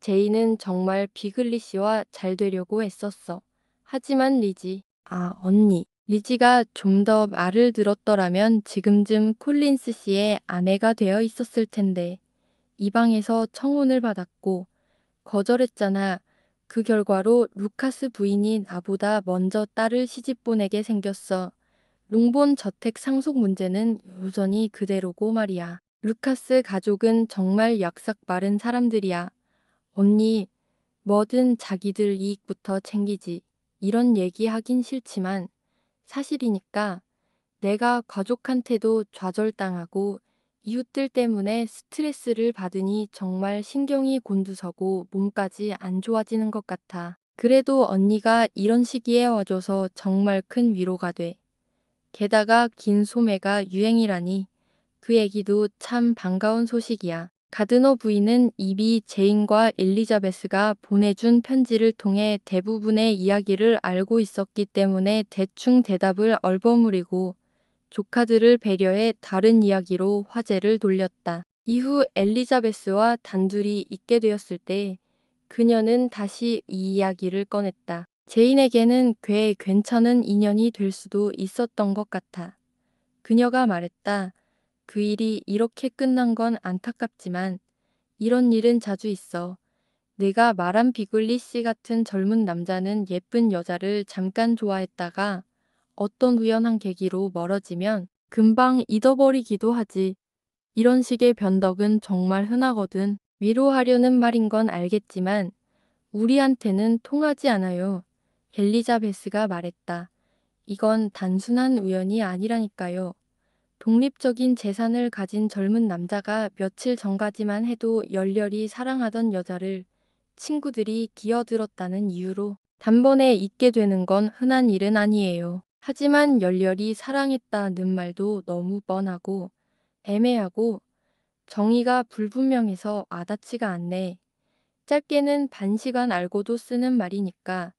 제인은 정말 비글리 씨와 잘 되려고 했었어. 하지만 리지, 언니. 리지가 좀 더 말을 들었더라면 지금쯤 콜린스 씨의 아내가 되어 있었을 텐데. 이 방에서 청혼을 받았고 거절했잖아. 그 결과로 루카스 부인이 나보다 먼저 딸을 시집 보내게 생겼어. 롱본 저택 상속 문제는 여전히 그대로고 말이야. 루카스 가족은 정말 약삭 빠른 사람들이야. 언니, 뭐든 자기들 이익부터 챙기지. 이런 얘기 하긴 싫지만 사실이니까 내가 가족한테도 좌절당하고 이웃들 때문에 스트레스를 받으니 정말 신경이 곤두서고 몸까지 안 좋아지는 것 같아. 그래도 언니가 이런 시기에 와줘서 정말 큰 위로가 돼. 게다가 긴 소매가 유행이라니 그 얘기도 참 반가운 소식이야. 가드너 부인은 이미 제인과 엘리자베스가 보내준 편지를 통해 대부분의 이야기를 알고 있었기 때문에 대충 대답을 얼버무리고 조카들을 배려해 다른 이야기로 화제를 돌렸다. 이후 엘리자베스와 단둘이 있게 되었을 때 그녀는 다시 이 이야기를 꺼냈다. 제인에게는 꽤 괜찮은 인연이 될 수도 있었던 것 같아. 그녀가 말했다. 그 일이 이렇게 끝난 건 안타깝지만 이런 일은 자주 있어. 내가 말한 비글리 씨 같은 젊은 남자는 예쁜 여자를 잠깐 좋아했다가 어떤 우연한 계기로 멀어지면 금방 잊어버리기도 하지. 이런 식의 변덕은 정말 흔하거든. 위로하려는 말인 건 알겠지만 우리한테는 통하지 않아요. 엘리자베스가 말했다. 이건 단순한 우연이 아니라니까요. 독립적인 재산을 가진 젊은 남자가 며칠 전까지만 해도 열렬히 사랑하던 여자를 친구들이 기어들었다는 이유로 단번에 잊게 되는 건 흔한 일은 아니에요. 하지만 열렬히 사랑했다는 말도 너무 뻔하고 애매하고 정의가 불분명해서 와닿지가 않네. 짧게는 반 시간 알고도 쓰는 말이니까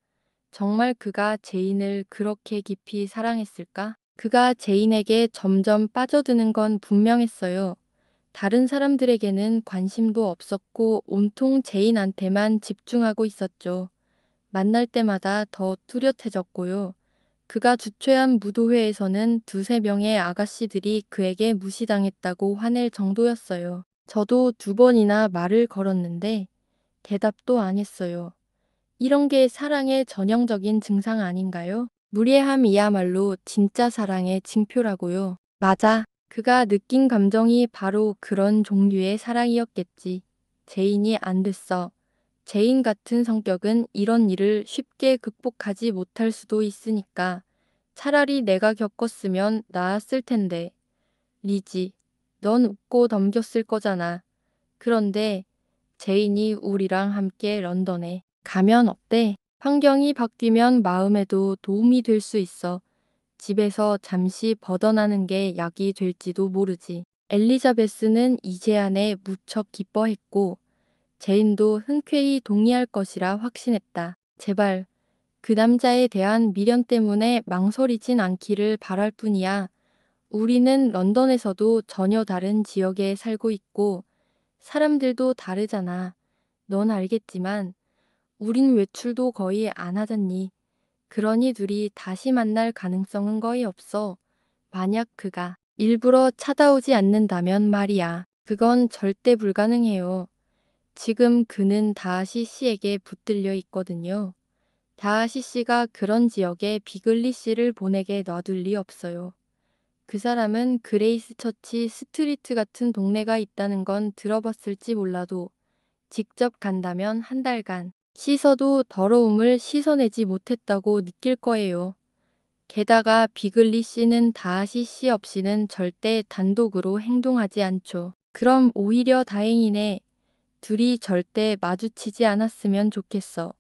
정말 그가 제인을 그렇게 깊이 사랑했을까? 그가 제인에게 점점 빠져드는 건 분명했어요. 다른 사람들에게는 관심도 없었고 온통 제인한테만 집중하고 있었죠. 만날 때마다 더 뚜렷해졌고요. 그가 주최한 무도회에서는 두세 명의 아가씨들이 그에게 무시당했다고 화낼 정도였어요. 저도 두 번이나 말을 걸었는데 대답도 안 했어요. 이런 게 사랑의 전형적인 증상 아닌가요? 무례함이야말로 진짜 사랑의 징표라고요. 맞아. 그가 느낀 감정이 바로 그런 종류의 사랑이었겠지. 제인이 안 됐어. 제인 같은 성격은 이런 일을 쉽게 극복하지 못할 수도 있으니까 차라리 내가 겪었으면 나았을 텐데. 리지, 넌 웃고 넘겼을 거잖아. 그런데 제인이 우리랑 함께 런던에 가면 어때? 환경이 바뀌면 마음에도 도움이 될 수 있어. 집에서 잠시 벗어나는 게 약이 될지도 모르지. 엘리자베스는 이 제안에 무척 기뻐했고 제인도 흔쾌히 동의할 것이라 확신했다. 제발 그 남자에 대한 미련 때문에 망설이진 않기를 바랄 뿐이야. 우리는 런던에서도 전혀 다른 지역에 살고 있고 사람들도 다르잖아. 넌 알겠지만 우린 외출도 거의 안 하잖니. 그러니 둘이 다시 만날 가능성은 거의 없어. 만약 그가 일부러 찾아오지 않는다면 말이야. 그건 절대 불가능해요. 지금 그는 다하시 씨에게 붙들려 있거든요. 다하시 씨가 그런 지역에 비글리 씨를 보내게 놔둘 리 없어요. 그 사람은 그레이스 처치 스트리트 같은 동네가 있다는 건 들어봤을지 몰라도 직접 간다면 한 달간 씻어도 더러움을 씻어내지 못했다고 느낄 거예요. 게다가 비글리 씨는 다하시 씨 없이는 절대 단독으로 행동하지 않죠. 그럼 오히려 다행이네. 둘이 절대 마주치지 않았으면 좋겠어.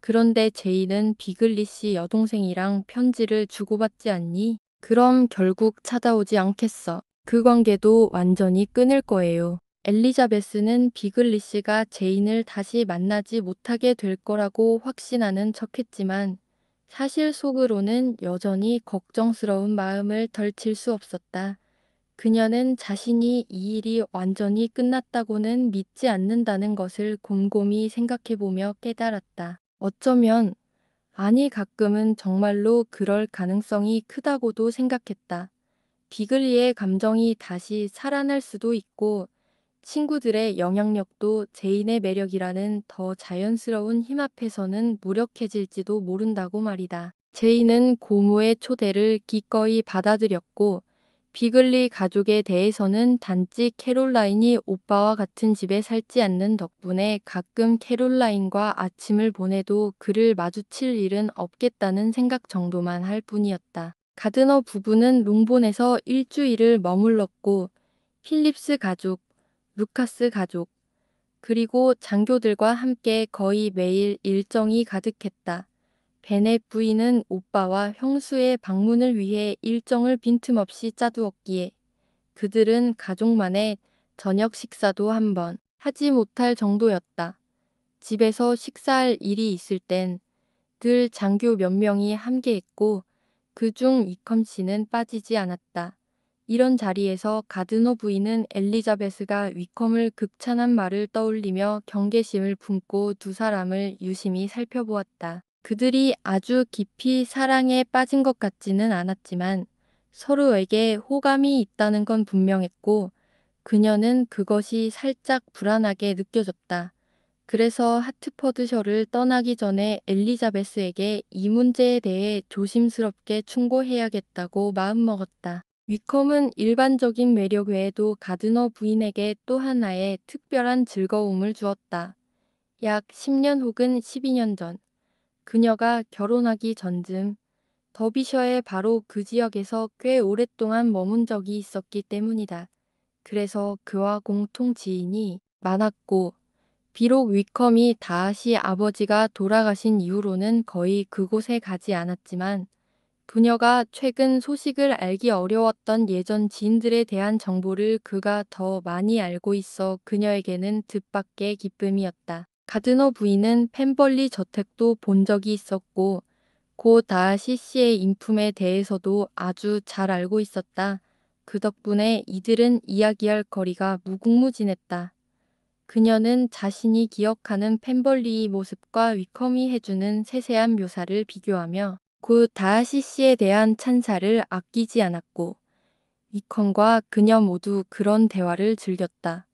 그런데 제이는 비글리 씨 여동생이랑 편지를 주고받지 않니? 그럼 결국 찾아오지 않겠어. 그 관계도 완전히 끊을 거예요. 엘리자베스는 비글리 씨가 제인을 다시 만나지 못하게 될 거라고 확신하는 척했지만 사실 속으로는 여전히 걱정스러운 마음을 덜칠 수 없었다. 그녀는 자신이 이 일이 완전히 끝났다고는 믿지 않는다는 것을 곰곰이 생각해보며 깨달았다. 어쩌면, 아니 가끔은 정말로 그럴 가능성이 크다고도 생각했다. 비글리의 감정이 다시 살아날 수도 있고 친구들의 영향력도 제인의 매력이라는 더 자연스러운 힘 앞에서는 무력해질지도 모른다고 말이다. 제인은 고모의 초대를 기꺼이 받아들였고 비글리 가족에 대해서는 단지 캐롤라인이 오빠와 같은 집에 살지 않는 덕분에 가끔 캐롤라인과 아침을 보내도 그를 마주칠 일은 없겠다는 생각 정도만 할 뿐이었다. 가드너 부부는 롱본에서 일주일을 머물렀고 필립스 가족, 루카스 가족, 그리고 장교들과 함께 거의 매일 일정이 가득했다. 베넷 부인은 오빠와 형수의 방문을 위해 일정을 빈틈없이 짜두었기에 그들은 가족만의 저녁 식사도 한 번 하지 못할 정도였다. 집에서 식사할 일이 있을 땐 늘 장교 몇 명이 함께했고 그중 위컴 씨는 빠지지 않았다. 이런 자리에서 가드너 부인은 엘리자베스가 위컴을 극찬한 말을 떠올리며 경계심을 품고 두 사람을 유심히 살펴보았다. 그들이 아주 깊이 사랑에 빠진 것 같지는 않았지만 서로에게 호감이 있다는 건 분명했고 그녀는 그것이 살짝 불안하게 느껴졌다. 그래서 하트퍼드셔를 떠나기 전에 엘리자베스에게 이 문제에 대해 조심스럽게 충고해야겠다고 마음먹었다. 위컴은 일반적인 매력 외에도 가드너 부인에게 또 하나의 특별한 즐거움을 주었다. 약 10년 혹은 12년 전, 그녀가 결혼하기 전쯤 더비셔의 바로 그 지역에서 꽤 오랫동안 머문 적이 있었기 때문이다. 그래서 그와 공통 지인이 많았고 비록 위컴이 다하시 아버지가 돌아가신 이후로는 거의 그곳에 가지 않았지만 그녀가 최근 소식을 알기 어려웠던 예전 지인들에 대한 정보를 그가 더 많이 알고 있어 그녀에게는 뜻밖의 기쁨이었다. 가드너 부인은 펜벌리 저택도 본 적이 있었고 고 다하시 씨의 인품에 대해서도 아주 잘 알고 있었다. 그 덕분에 이들은 이야기할 거리가 무궁무진했다. 그녀는 자신이 기억하는 펜벌리의 모습과 위컴이 해주는 세세한 묘사를 비교하며 고 다하시 씨에 대한 찬사를 아끼지 않았고 위컴과 그녀 모두 그런 대화를 즐겼다.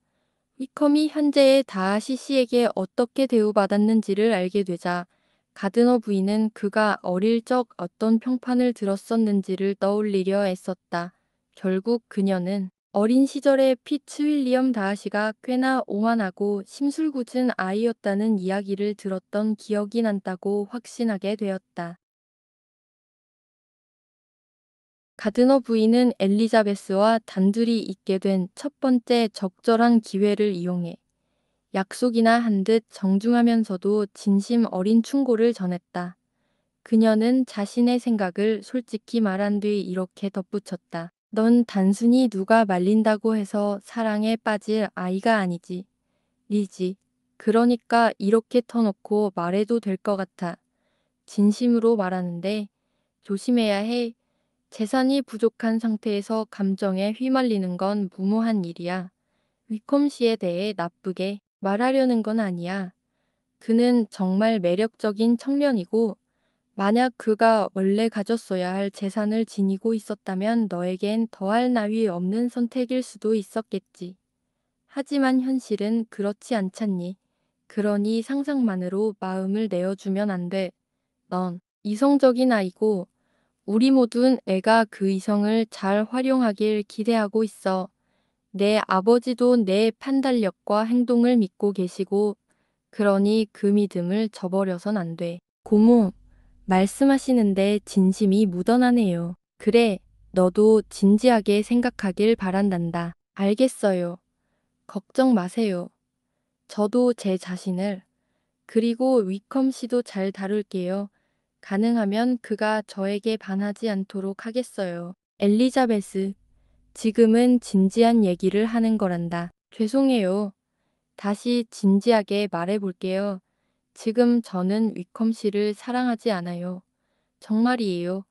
위컴이 현재의 다하시 씨에게 어떻게 대우받았는지를 알게 되자 가드너 부인은 그가 어릴 적 어떤 평판을 들었었는지를 떠올리려 애썼다. 결국 그녀는 어린 시절에 피츠윌리엄 다하시가 꽤나 오만하고 심술궂은 아이였다는 이야기를 들었던 기억이 난다고 확신하게 되었다. 가드너 부인은 엘리자베스와 단둘이 있게 된 첫 번째 적절한 기회를 이용해 약속이나 한 듯 정중하면서도 진심 어린 충고를 전했다. 그녀는 자신의 생각을 솔직히 말한 뒤 이렇게 덧붙였다. 넌 단순히 누가 말린다고 해서 사랑에 빠질 아이가 아니지. 리지. 그러니까 이렇게 터놓고 말해도 될 것 같아. 진심으로 말하는데 조심해야 해. 재산이 부족한 상태에서 감정에 휘말리는 건 무모한 일이야. 위컴 씨에 대해 나쁘게 말하려는 건 아니야. 그는 정말 매력적인 청년이고 만약 그가 원래 가졌어야 할 재산을 지니고 있었다면 너에겐 더할 나위 없는 선택일 수도 있었겠지. 하지만 현실은 그렇지 않잖니. 그러니 상상만으로 마음을 내어주면 안 돼. 넌 이성적인 아이고 우리 모든 애가 그 이성을 잘 활용하길 기대하고 있어. 내 아버지도 내 판단력과 행동을 믿고 계시고 그러니 그 믿음을 저버려선 안 돼. 고모, 말씀하시는데 진심이 묻어나네요. 그래, 너도 진지하게 생각하길 바란단다. 알겠어요. 걱정 마세요. 저도 제 자신을, 그리고 위컴 씨도 잘 다룰게요. 가능하면 그가 저에게 반하지 않도록 하겠어요. 엘리자베스, 지금은 진지한 얘기를 하는 거란다. 죄송해요. 다시 진지하게 말해볼게요. 지금 저는 위컴 씨를 사랑하지 않아요. 정말이에요.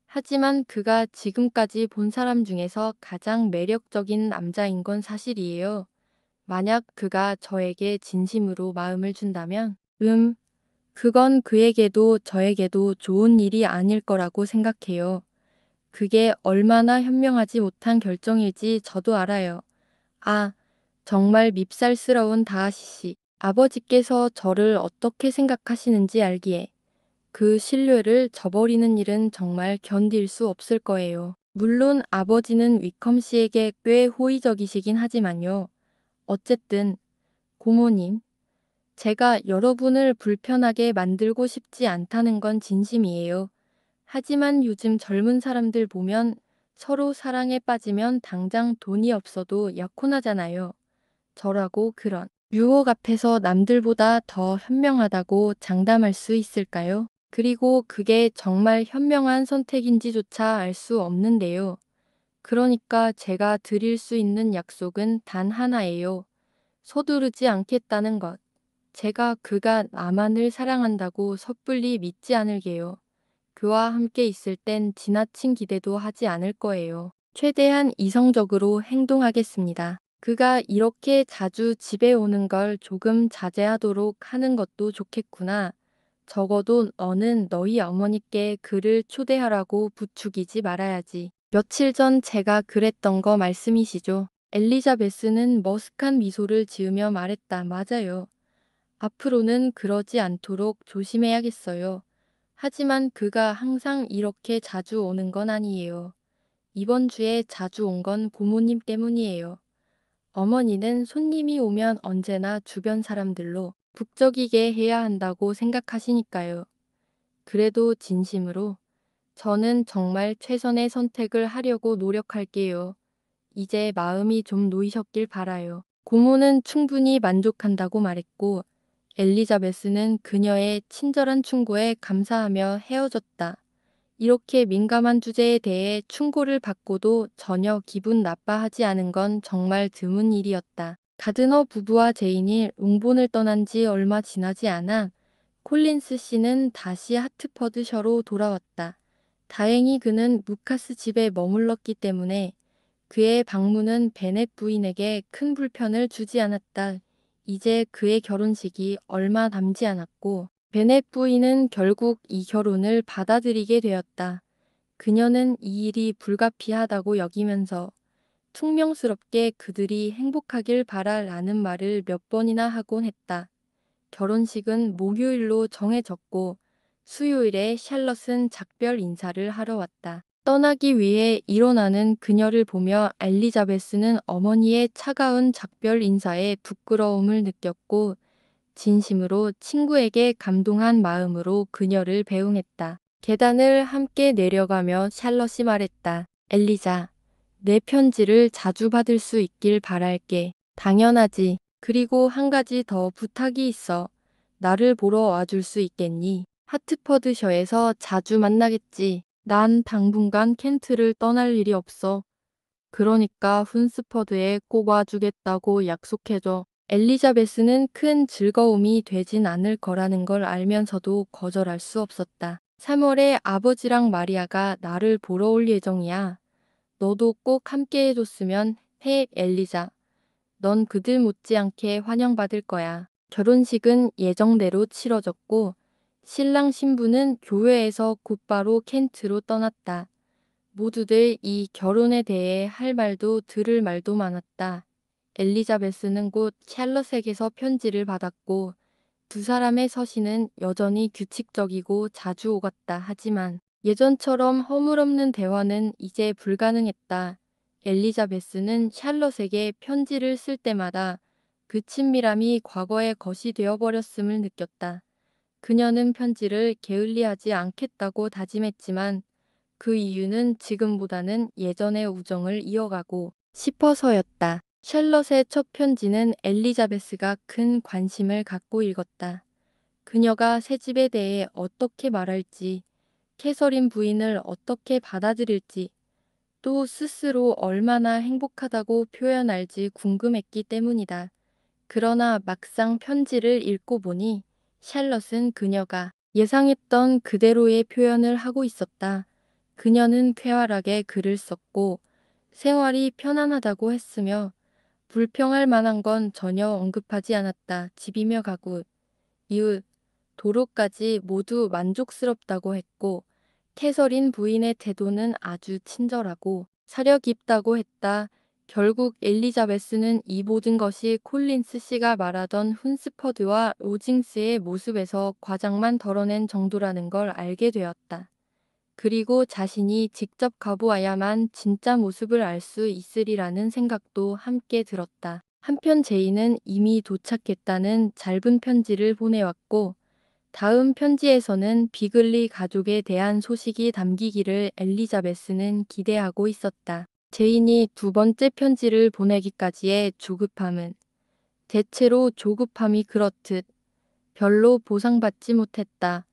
하지만 그가 지금까지 본 사람 중에서 가장 매력적인 남자인 건 사실이에요. 만약 그가 저에게 진심으로 마음을 준다면, 그건 그에게도 저에게도 좋은 일이 아닐 거라고 생각해요. 그게 얼마나 현명하지 못한 결정일지 저도 알아요. 아, 정말 밉살스러운 다하시 씨. 아버지께서 저를 어떻게 생각하시는지 알기에 그 신뢰를 저버리는 일은 정말 견딜 수 없을 거예요. 물론 아버지는 위컴 씨에게 꽤 호의적이시긴 하지만요. 어쨌든 고모님, 제가 여러분을 불편하게 만들고 싶지 않다는 건 진심이에요. 하지만 요즘 젊은 사람들 보면 서로 사랑에 빠지면 당장 돈이 없어도 약혼하잖아요. 저라고 그런 유혹 앞에서 남들보다 더 현명하다고 장담할 수 있을까요? 그리고 그게 정말 현명한 선택인지조차 알 수 없는데요. 그러니까 제가 드릴 수 있는 약속은 단 하나예요. 서두르지 않겠다는 것. 제가 그가 나만을 사랑한다고 섣불리 믿지 않을게요. 그와 함께 있을 땐 지나친 기대도 하지 않을 거예요. 최대한 이성적으로 행동하겠습니다. 그가 이렇게 자주 집에 오는 걸 조금 자제하도록 하는 것도 좋겠구나. 적어도 너는 너희 어머니께 그를 초대하라고 부추기지 말아야지. 며칠 전 제가 그랬던 거 말씀이시죠? 엘리자베스는 머쓱한 미소를 지으며 말했다. 맞아요. 앞으로는 그러지 않도록 조심해야겠어요. 하지만 그가 항상 이렇게 자주 오는 건 아니에요. 이번 주에 자주 온 건 고모님 때문이에요. 어머니는 손님이 오면 언제나 주변 사람들로 북적이게 해야 한다고 생각하시니까요. 그래도 진심으로 저는 정말 최선의 선택을 하려고 노력할게요. 이제 마음이 좀 놓이셨길 바라요. 고모는 충분히 만족한다고 말했고 엘리자베스는 그녀의 친절한 충고에 감사하며 헤어졌다. 이렇게 민감한 주제에 대해 충고를 받고도 전혀 기분 나빠하지 않은 건 정말 드문 일이었다. 가드너 부부와 제인이 웅본을 떠난 지 얼마 지나지 않아 콜린스 씨는 다시 하트퍼드셔로 돌아왔다. 다행히 그는 루카스 집에 머물렀기 때문에 그의 방문은 베넷 부인에게 큰 불편을 주지 않았다. 이제 그의 결혼식이 얼마 남지 않았고 베넷 부인은 결국 이 결혼을 받아들이게 되었다. 그녀는 이 일이 불가피하다고 여기면서 퉁명스럽게 그들이 행복하길 바라라는 말을 몇 번이나 하곤 했다. 결혼식은 목요일로 정해졌고 수요일에 샬럿은 작별 인사를 하러 왔다. 떠나기 위해 일어나는 그녀를 보며 엘리자베스는 어머니의 차가운 작별 인사에 부끄러움을 느꼈고 진심으로 친구에게 감동한 마음으로 그녀를 배웅했다. 계단을 함께 내려가며 샬럿이 말했다. 엘리자, 내 편지를 자주 받을 수 있길 바랄게. 당연하지. 그리고 한 가지 더 부탁이 있어. 나를 보러 와줄 수 있겠니? 하트퍼드셔에서 자주 만나겠지. 난 당분간 켄트를 떠날 일이 없어. 그러니까 훈스퍼드에 꼭 와주겠다고 약속해줘. 엘리자베스는 큰 즐거움이 되진 않을 거라는 걸 알면서도 거절할 수 없었다. 3월에 아버지랑 마리아가 나를 보러 올 예정이야. 너도 꼭 함께 해줬으면 해, 엘리자. 넌 그들 못지않게 환영받을 거야. 결혼식은 예정대로 치러졌고 신랑 신부는 교회에서 곧바로 켄트로 떠났다. 모두들 이 결혼에 대해 할 말도 들을 말도 많았다. 엘리자베스는 곧 샬럿에게서 편지를 받았고 두 사람의 서신은 여전히 규칙적이고 자주 오갔다. 하지만 예전처럼 허물없는 대화는 이제 불가능했다. 엘리자베스는 샬럿에게 편지를 쓸 때마다 그 친밀함이 과거의 것이 되어버렸음을 느꼈다. 그녀는 편지를 게을리하지 않겠다고 다짐했지만 그 이유는 지금보다는 예전의 우정을 이어가고 싶어서였다. 샬럿의 첫 편지는 엘리자베스가 큰 관심을 갖고 읽었다. 그녀가 새 집에 대해 어떻게 말할지, 캐서린 부인을 어떻게 받아들일지, 또 스스로 얼마나 행복하다고 표현할지 궁금했기 때문이다. 그러나 막상 편지를 읽고 보니 샬럿은 그녀가 예상했던 그대로의 표현을 하고 있었다. 그녀는 쾌활하게 글을 썼고 생활이 편안하다고 했으며 불평할 만한 건 전혀 언급하지 않았다. 집이며 가구, 이웃, 도로까지 모두 만족스럽다고 했고 캐서린 부인의 태도는 아주 친절하고 사려 깊다고 했다. 결국 엘리자베스는 이 모든 것이 콜린스 씨가 말하던 훈스퍼드와 로징스의 모습에서 과장만 덜어낸 정도라는 걸 알게 되었다. 그리고 자신이 직접 가보아야만 진짜 모습을 알 수 있으리라는 생각도 함께 들었다. 한편 제이는 이미 도착했다는 짧은 편지를 보내왔고 다음 편지에서는 비글리 가족에 대한 소식이 담기기를 엘리자베스는 기대하고 있었다. 제인이 두 번째 편지를 보내기까지의 조급함은 대체로 조급함이 그렇듯 별로 보상받지 못했다.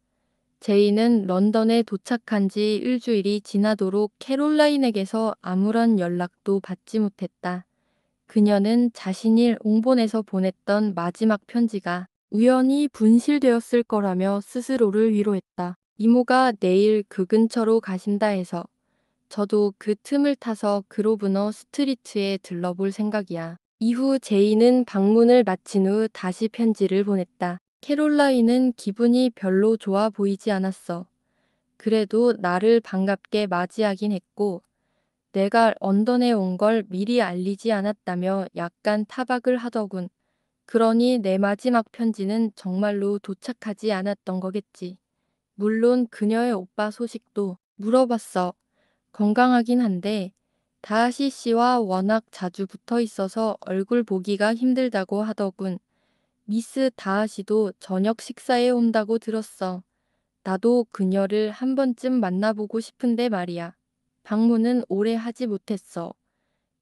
제이는 런던에 도착한 지 일주일이 지나도록 캐롤라인에게서 아무런 연락도 받지 못했다. 그녀는 자신이 옹본에서 보냈던 마지막 편지가 우연히 분실되었을 거라며 스스로를 위로했다. 이모가 내일 그 근처로 가신다 해서 저도 그 틈을 타서 그로브너 스트리트에 들러볼 생각이야. 이후 제이는 방문을 마친 후 다시 편지를 보냈다. 캐롤라인은 기분이 별로 좋아 보이지 않았어. 그래도 나를 반갑게 맞이하긴 했고 내가 런던에 온 걸 미리 알리지 않았다며 약간 타박을 하더군. 그러니 내 마지막 편지는 정말로 도착하지 않았던 거겠지. 물론 그녀의 오빠 소식도 물어봤어. 건강하긴 한데 다하시 씨와 워낙 자주 붙어 있어서 얼굴 보기가 힘들다고 하더군. 미스 다하시도 저녁 식사에 온다고 들었어. 나도 그녀를 한 번쯤 만나보고 싶은데 말이야. 방문은 오래 하지 못했어.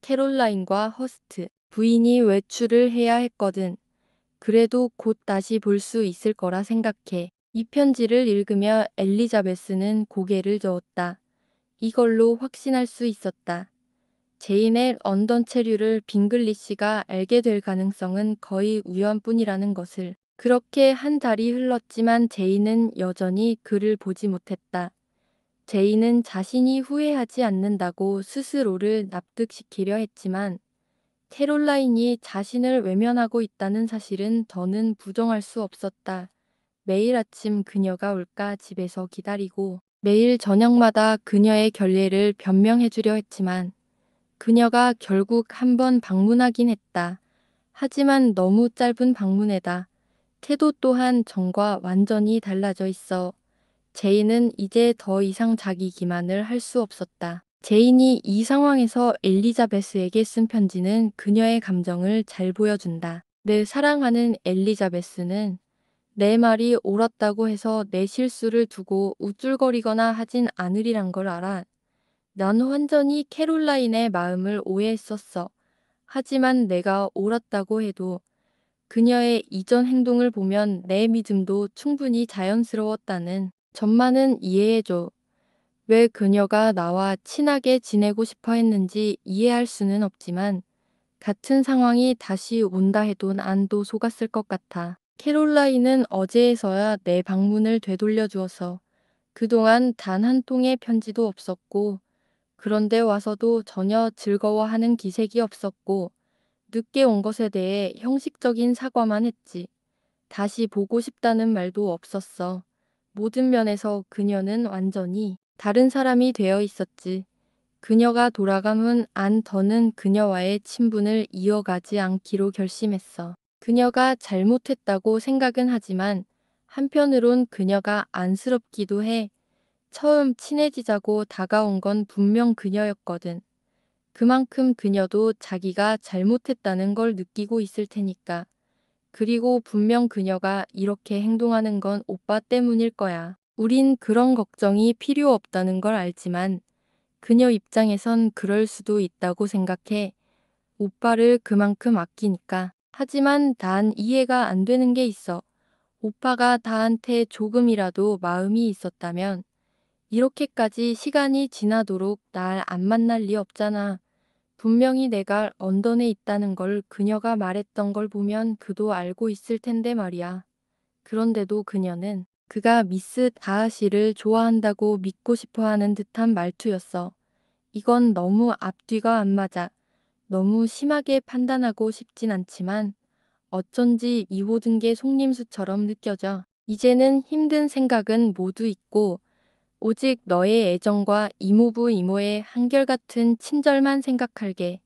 캐롤라인과 허스트 부인이 외출을 해야 했거든. 그래도 곧 다시 볼 수 있을 거라 생각해. 이 편지를 읽으며 엘리자베스는 고개를 저었다. 이걸로 확신할 수 있었다. 제인의 런던 체류를 빙글리시가 알게 될 가능성은 거의 우연뿐이라는 것을. 그렇게 한 달이 흘렀지만 제이는 여전히 그를 보지 못했다. 제이는 자신이 후회하지 않는다고 스스로를 납득시키려 했지만 캐롤라인이 자신을 외면하고 있다는 사실은 더는 부정할 수 없었다. 매일 아침 그녀가 올까 집에서 기다리고 매일 저녁마다 그녀의 결례를 변명해 주려 했지만 그녀가 결국 한 번 방문하긴 했다. 하지만 너무 짧은 방문에다 태도 또한 전과 완전히 달라져 있어 제인은 이제 더 이상 자기 기만을 할 수 없었다. 제인이 이 상황에서 엘리자베스에게 쓴 편지는 그녀의 감정을 잘 보여준다. 내 사랑하는 엘리자베스는 내 말이 옳았다고 해서 내 실수를 두고 우쭐거리거나 하진 않으리란 걸 알아. 난 완전히 캐롤라인의 마음을 오해했었어. 하지만 내가 옳았다고 해도 그녀의 이전 행동을 보면 내 믿음도 충분히 자연스러웠다는 점만은 이해해줘. 왜 그녀가 나와 친하게 지내고 싶어 했는지 이해할 수는 없지만 같은 상황이 다시 온다 해도 난도 속았을 것 같아. 캐롤라인은 어제에서야 내 방문을 되돌려 주어서 그동안 단 한 통의 편지도 없었고 그런데 와서도 전혀 즐거워하는 기색이 없었고 늦게 온 것에 대해 형식적인 사과만 했지. 다시 보고 싶다는 말도 없었어. 모든 면에서 그녀는 완전히 다른 사람이 되어 있었지. 그녀가 돌아간 후 안 더는 그녀와의 친분을 이어가지 않기로 결심했어. 그녀가 잘못했다고 생각은 하지만 한편으론 그녀가 안쓰럽기도 해. 처음 친해지자고 다가온 건 분명 그녀였거든. 그만큼 그녀도 자기가 잘못했다는 걸 느끼고 있을 테니까. 그리고 분명 그녀가 이렇게 행동하는 건 오빠 때문일 거야. 우린 그런 걱정이 필요 없다는 걸 알지만 그녀 입장에선 그럴 수도 있다고 생각해. 오빠를 그만큼 아끼니까. 하지만 단 이해가 안 되는 게 있어. 오빠가 다한테 조금이라도 마음이 있었다면 이렇게까지 시간이 지나도록 날 안 만날 리 없잖아. 분명히 내가 런던에 있다는 걸 그녀가 말했던 걸 보면 그도 알고 있을 텐데 말이야. 그런데도 그녀는 그가 미스 다하시를 좋아한다고 믿고 싶어 하는 듯한 말투였어. 이건 너무 앞뒤가 안 맞아. 너무 심하게 판단하고 싶진 않지만 어쩐지 이 모든 게 속림수처럼 느껴져. 이제는 힘든 생각은 모두 잊고 오직 너의 애정과 이모부 이모의 한결같은 친절만 생각할게.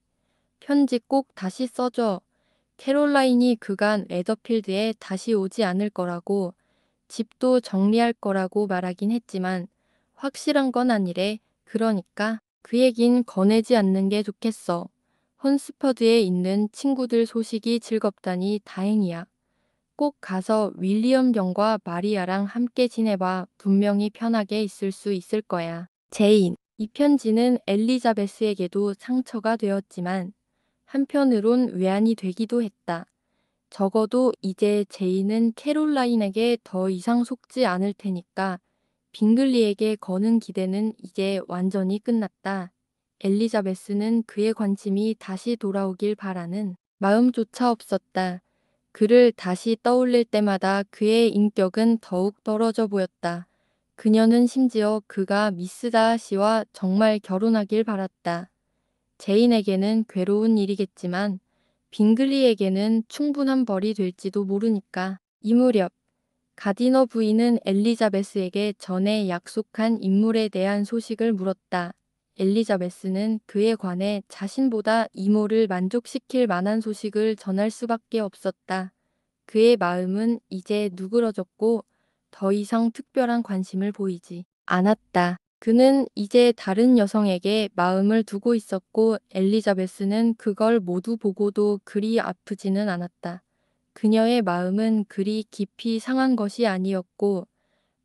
편지 꼭 다시 써줘. 캐롤라인이 그간 에더필드에 다시 오지 않을 거라고 집도 정리할 거라고 말하긴 했지만 확실한 건 아니래. 그러니까 그 얘긴 건네지 않는 게 좋겠어. 혼스퍼드에 있는 친구들 소식이 즐겁다니 다행이야. 꼭 가서 윌리엄 경과 마리아랑 함께 지내봐. 분명히 편하게 있을 수 있을 거야. 제인. 이 편지는 엘리자베스에게도 상처가 되었지만 한편으론 외안이 되기도 했다. 적어도 이제 제이는 캐롤라인에게 더 이상 속지 않을 테니까 빙글리에게 거는 기대는 이제 완전히 끝났다. 엘리자베스는 그의 관심이 다시 돌아오길 바라는 마음조차 없었다. 그를 다시 떠올릴 때마다 그의 인격은 더욱 떨어져 보였다. 그녀는 심지어 그가 미스 다하시와 정말 결혼하길 바랐다. 제인에게는 괴로운 일이겠지만 빙글리에게는 충분한 벌이 될지도 모르니까. 이 무렵 가디너 부인은 엘리자베스에게 전에 약속한 인물에 대한 소식을 물었다. 엘리자베스는 그에 관해 자신보다 이모를 만족시킬 만한 소식을 전할 수밖에 없었다. 그의 마음은 이제 누그러졌고 더 이상 특별한 관심을 보이지 않았다. 그는 이제 다른 여성에게 마음을 두고 있었고 엘리자베스는 그걸 모두 보고도 그리 아프지는 않았다. 그녀의 마음은 그리 깊이 상한 것이 아니었고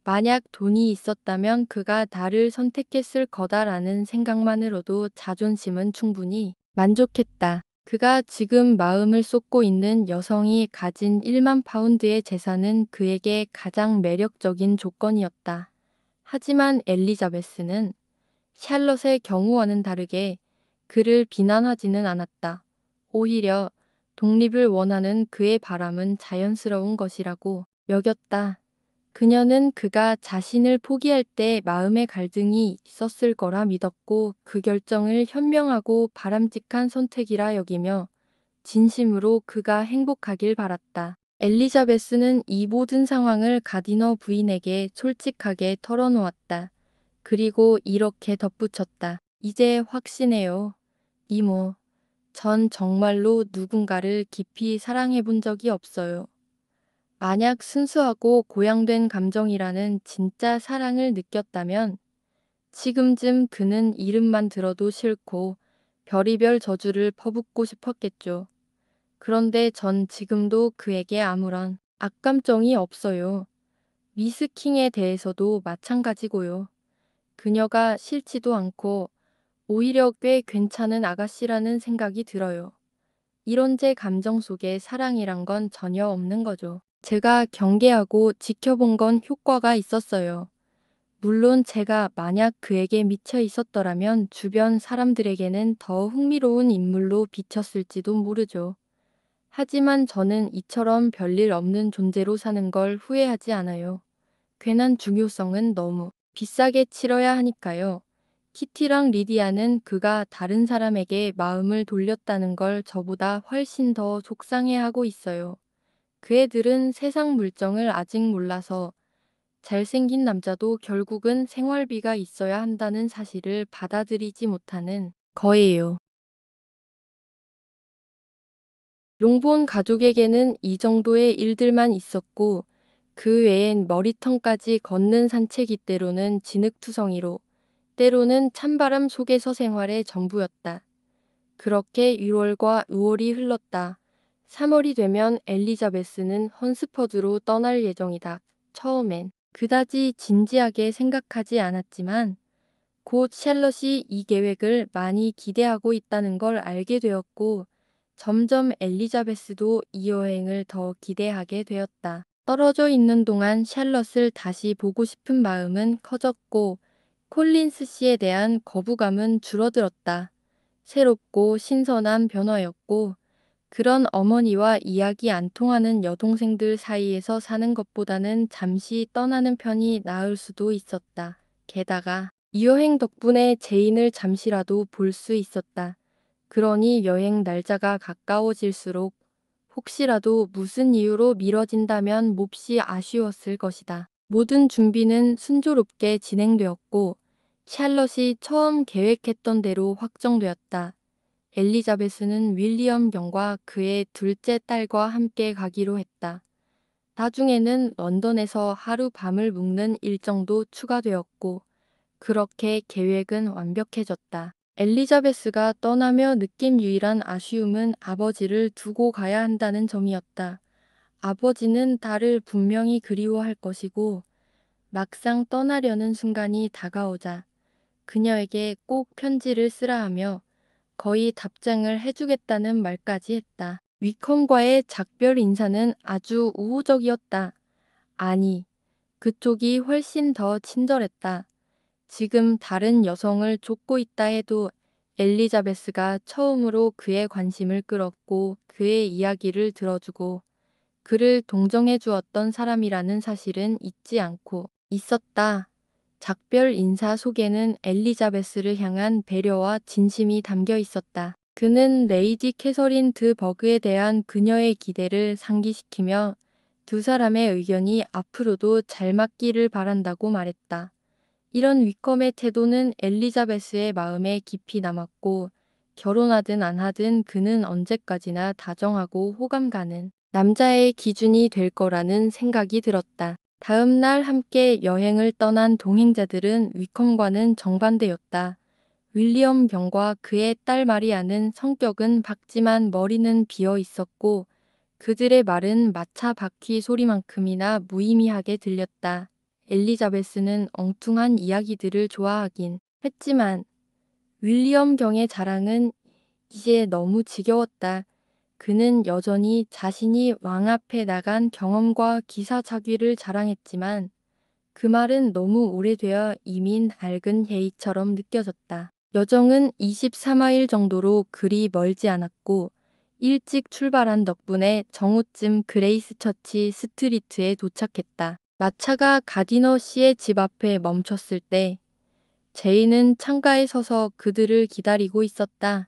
만약 돈이 있었다면 그가 나를 선택했을 거다라는 생각만으로도 자존심은 충분히 만족했다. 그가 지금 마음을 쏟고 있는 여성이 가진 1만 파운드의 재산은 그에게 가장 매력적인 조건이었다. 하지만 엘리자베스는 샬럿의 경우와는 다르게 그를 비난하지는 않았다. 오히려 독립을 원하는 그의 바람은 자연스러운 것이라고 여겼다. 그녀는 그가 자신을 포기할 때 마음의 갈등이 있었을 거라 믿었고 그 결정을 현명하고 바람직한 선택이라 여기며 진심으로 그가 행복하길 바랐다. 엘리자베스는 이 모든 상황을 가디너 부인에게 솔직하게 털어놓았다. 그리고 이렇게 덧붙였다. 이제 확신해요. 이모, 전 정말로 누군가를 깊이 사랑해 본 적이 없어요. 만약 순수하고 고양된 감정이라는 진짜 사랑을 느꼈다면 지금쯤 그는 이름만 들어도 싫고 별이별 저주를 퍼붓고 싶었겠죠. 그런데 전 지금도 그에게 아무런 악감정이 없어요. 미스 킹에 대해서도 마찬가지고요. 그녀가 싫지도 않고 오히려 꽤 괜찮은 아가씨라는 생각이 들어요. 이런 제 감정 속에 사랑이란 건 전혀 없는 거죠. 제가 경계하고 지켜본 건 효과가 있었어요. 물론 제가 만약 그에게 미쳐 있었더라면 주변 사람들에게는 더 흥미로운 인물로 비쳤을지도 모르죠. 하지만 저는 이처럼 별일 없는 존재로 사는 걸 후회하지 않아요. 괜한 중요성은 너무 비싸게 치러야 하니까요. 키티랑 리디아는 그가 다른 사람에게 마음을 돌렸다는 걸 저보다 훨씬 더 속상해하고 있어요. 그 애들은 세상 물정을 아직 몰라서 잘생긴 남자도 결국은 생활비가 있어야 한다는 사실을 받아들이지 못하는 거예요. 롱본 가족에게는 이 정도의 일들만 있었고 그 외엔 머리턴까지 걷는 산책이 때로는 진흙투성이로 때로는 찬바람 속에서 생활의 전부였다. 그렇게 6월과 5월이 흘렀다. 3월이 되면 엘리자베스는 헌스퍼드로 떠날 예정이다. 처음엔 그다지 진지하게 생각하지 않았지만 곧 샬럿이 이 계획을 많이 기대하고 있다는 걸 알게 되었고 점점 엘리자베스도 이 여행을 더 기대하게 되었다. 떨어져 있는 동안 샬럿을 다시 보고 싶은 마음은 커졌고 콜린스 씨에 대한 거부감은 줄어들었다. 새롭고 신선한 변화였고 그런 어머니와 이야기 안 통하는 여동생들 사이에서 사는 것보다는 잠시 떠나는 편이 나을 수도 있었다. 게다가 이 여행 덕분에 제인을 잠시라도 볼 수 있었다. 그러니 여행 날짜가 가까워질수록 혹시라도 무슨 이유로 미뤄진다면 몹시 아쉬웠을 것이다. 모든 준비는 순조롭게 진행되었고 샬럿이 처음 계획했던 대로 확정되었다. 엘리자베스는 윌리엄 경과 그의 둘째 딸과 함께 가기로 했다. 나중에는 런던에서 하루 밤을 묵는 일정도 추가되었고 그렇게 계획은 완벽해졌다. 엘리자베스가 떠나며 느낀 유일한 아쉬움은 아버지를 두고 가야 한다는 점이었다. 아버지는 딸을 분명히 그리워할 것이고 막상 떠나려는 순간이 다가오자 그녀에게 꼭 편지를 쓰라 하며 거의 답장을 해주겠다는 말까지 했다. 위컴과의 작별 인사는 아주 우호적이었다. 아니, 그쪽이 훨씬 더 친절했다. 지금 다른 여성을 쫓고 있다 해도 엘리자베스가 처음으로 그의 관심을 끌었고 그의 이야기를 들어주고 그를 동정해 주었던 사람이라는 사실은 잊지 않고 있었다. 작별 인사 속에는 엘리자베스를 향한 배려와 진심이 담겨 있었다. 그는 레이디 캐서린 드 버그에 대한 그녀의 기대를 상기시키며 두 사람의 의견이 앞으로도 잘 맞기를 바란다고 말했다. 이런 위컴의 태도는 엘리자베스의 마음에 깊이 남았고 결혼하든 안 하든 그는 언제까지나 다정하고 호감 가는 남자의 기준이 될 거라는 생각이 들었다. 다음 날 함께 여행을 떠난 동행자들은 위컴과는 정반대였다. 윌리엄 경과 그의 딸 마리아는 성격은 밝지만 머리는 비어 있었고 그들의 말은 마차 바퀴 소리만큼이나 무의미하게 들렸다. 엘리자베스는 엉뚱한 이야기들을 좋아하긴 했지만 윌리엄 경의 자랑은 이제 너무 지겨웠다. 그는 여전히 자신이 왕 앞에 나간 경험과 기사자귀를 자랑했지만 그 말은 너무 오래되어 이미 낡은 얘기처럼 느껴졌다. 여정은 23마일 정도로 그리 멀지 않았고 일찍 출발한 덕분에 정오쯤 그레이스 처치 스트리트에 도착했다. 마차가 가디너 씨의 집 앞에 멈췄을 때 제이는 창가에 서서 그들을 기다리고 있었다.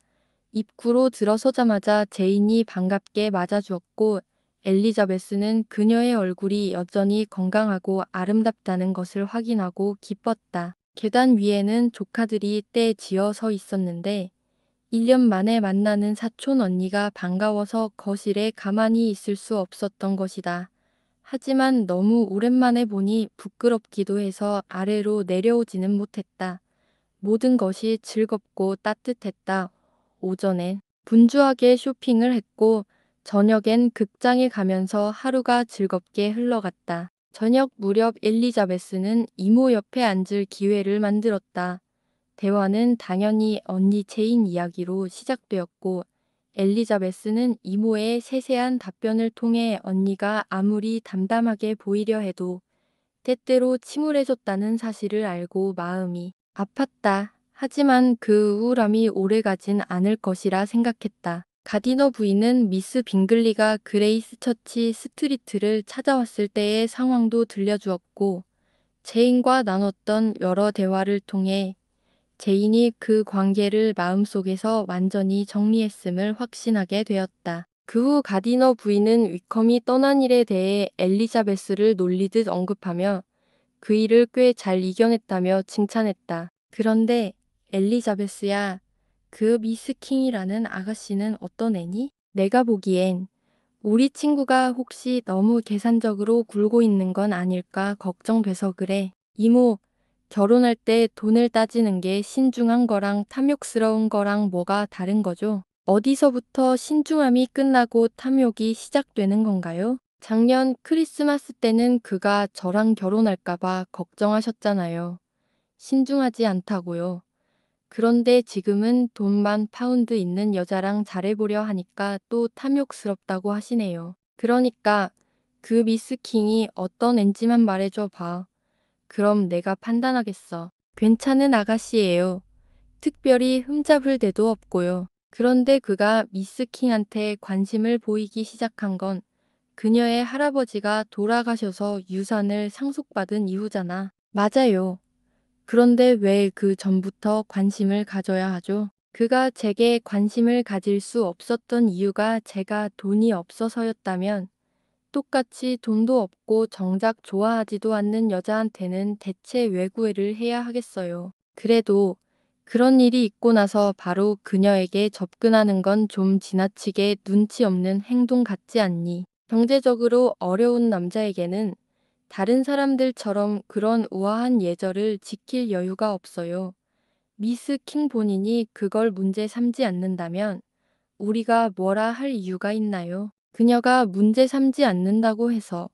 입구로 들어서자마자 제인이 반갑게 맞아주었고 엘리자베스는 그녀의 얼굴이 여전히 건강하고 아름답다는 것을 확인하고 기뻤다. 계단 위에는 조카들이 떼지어 서 있었는데 1년 만에 만나는 사촌 언니가 반가워서 거실에 가만히 있을 수 없었던 것이다. 하지만 너무 오랜만에 보니 부끄럽기도 해서 아래로 내려오지는 못했다. 모든 것이 즐겁고 따뜻했다. 오전엔 분주하게 쇼핑을 했고 저녁엔 극장에 가면서 하루가 즐겁게 흘러갔다. 저녁 무렵 엘리자베스는 이모 옆에 앉을 기회를 만들었다. 대화는 당연히 언니 체인 이야기로 시작되었고 엘리자베스는 이모의 세세한 답변을 통해 언니가 아무리 담담하게 보이려 해도 때때로 침울해졌다는 사실을 알고 마음이 아팠다. 하지만 그 우울함이 오래가진 않을 것이라 생각했다. 가디너 부인은 미스 빙글리가 그레이스 처치 스트리트를 찾아왔을 때의 상황도 들려주었고 제인과 나눴던 여러 대화를 통해 제인이 그 관계를 마음속에서 완전히 정리했음을 확신하게 되었다. 그 후 가디너 부인은 위컴이 떠난 일에 대해 엘리자베스를 놀리듯 언급하며 그 일을 꽤 잘 이겨냈다며 칭찬했다. 그런데 엘리자베스야, 그 미스 킹이라는 아가씨는 어떤 애니? 내가 보기엔 우리 친구가 혹시 너무 계산적으로 굴고 있는 건 아닐까 걱정돼서 그래. 이모, 결혼할 때 돈을 따지는 게 신중한 거랑 탐욕스러운 거랑 뭐가 다른 거죠? 어디서부터 신중함이 끝나고 탐욕이 시작되는 건가요? 작년 크리스마스 때는 그가 저랑 결혼할까봐 걱정하셨잖아요. 신중하지 않다고요. 그런데 지금은 돈만 파운드 있는 여자랑 잘해보려 하니까 또 탐욕스럽다고 하시네요. 그러니까 그 미스 킹이 어떤 앤지만 말해줘 봐. 그럼 내가 판단하겠어. 괜찮은 아가씨예요. 특별히 흠잡을 데도 없고요. 그런데 그가 미스 킹한테 관심을 보이기 시작한 건 그녀의 할아버지가 돌아가셔서 유산을 상속받은 이후잖아. 맞아요. 그런데 왜 그 전부터 관심을 가져야 하죠? 그가 제게 관심을 가질 수 없었던 이유가 제가 돈이 없어서였다면 똑같이 돈도 없고 정작 좋아하지도 않는 여자한테는 대체 왜 구애를 해야 하겠어요. 그래도 그런 일이 있고 나서 바로 그녀에게 접근하는 건 좀 지나치게 눈치 없는 행동 같지 않니? 경제적으로 어려운 남자에게는 다른 사람들처럼 그런 우아한 예절을 지킬 여유가 없어요. 미스 킹 본인이 그걸 문제 삼지 않는다면 우리가 뭐라 할 이유가 있나요? 그녀가 문제 삼지 않는다고 해서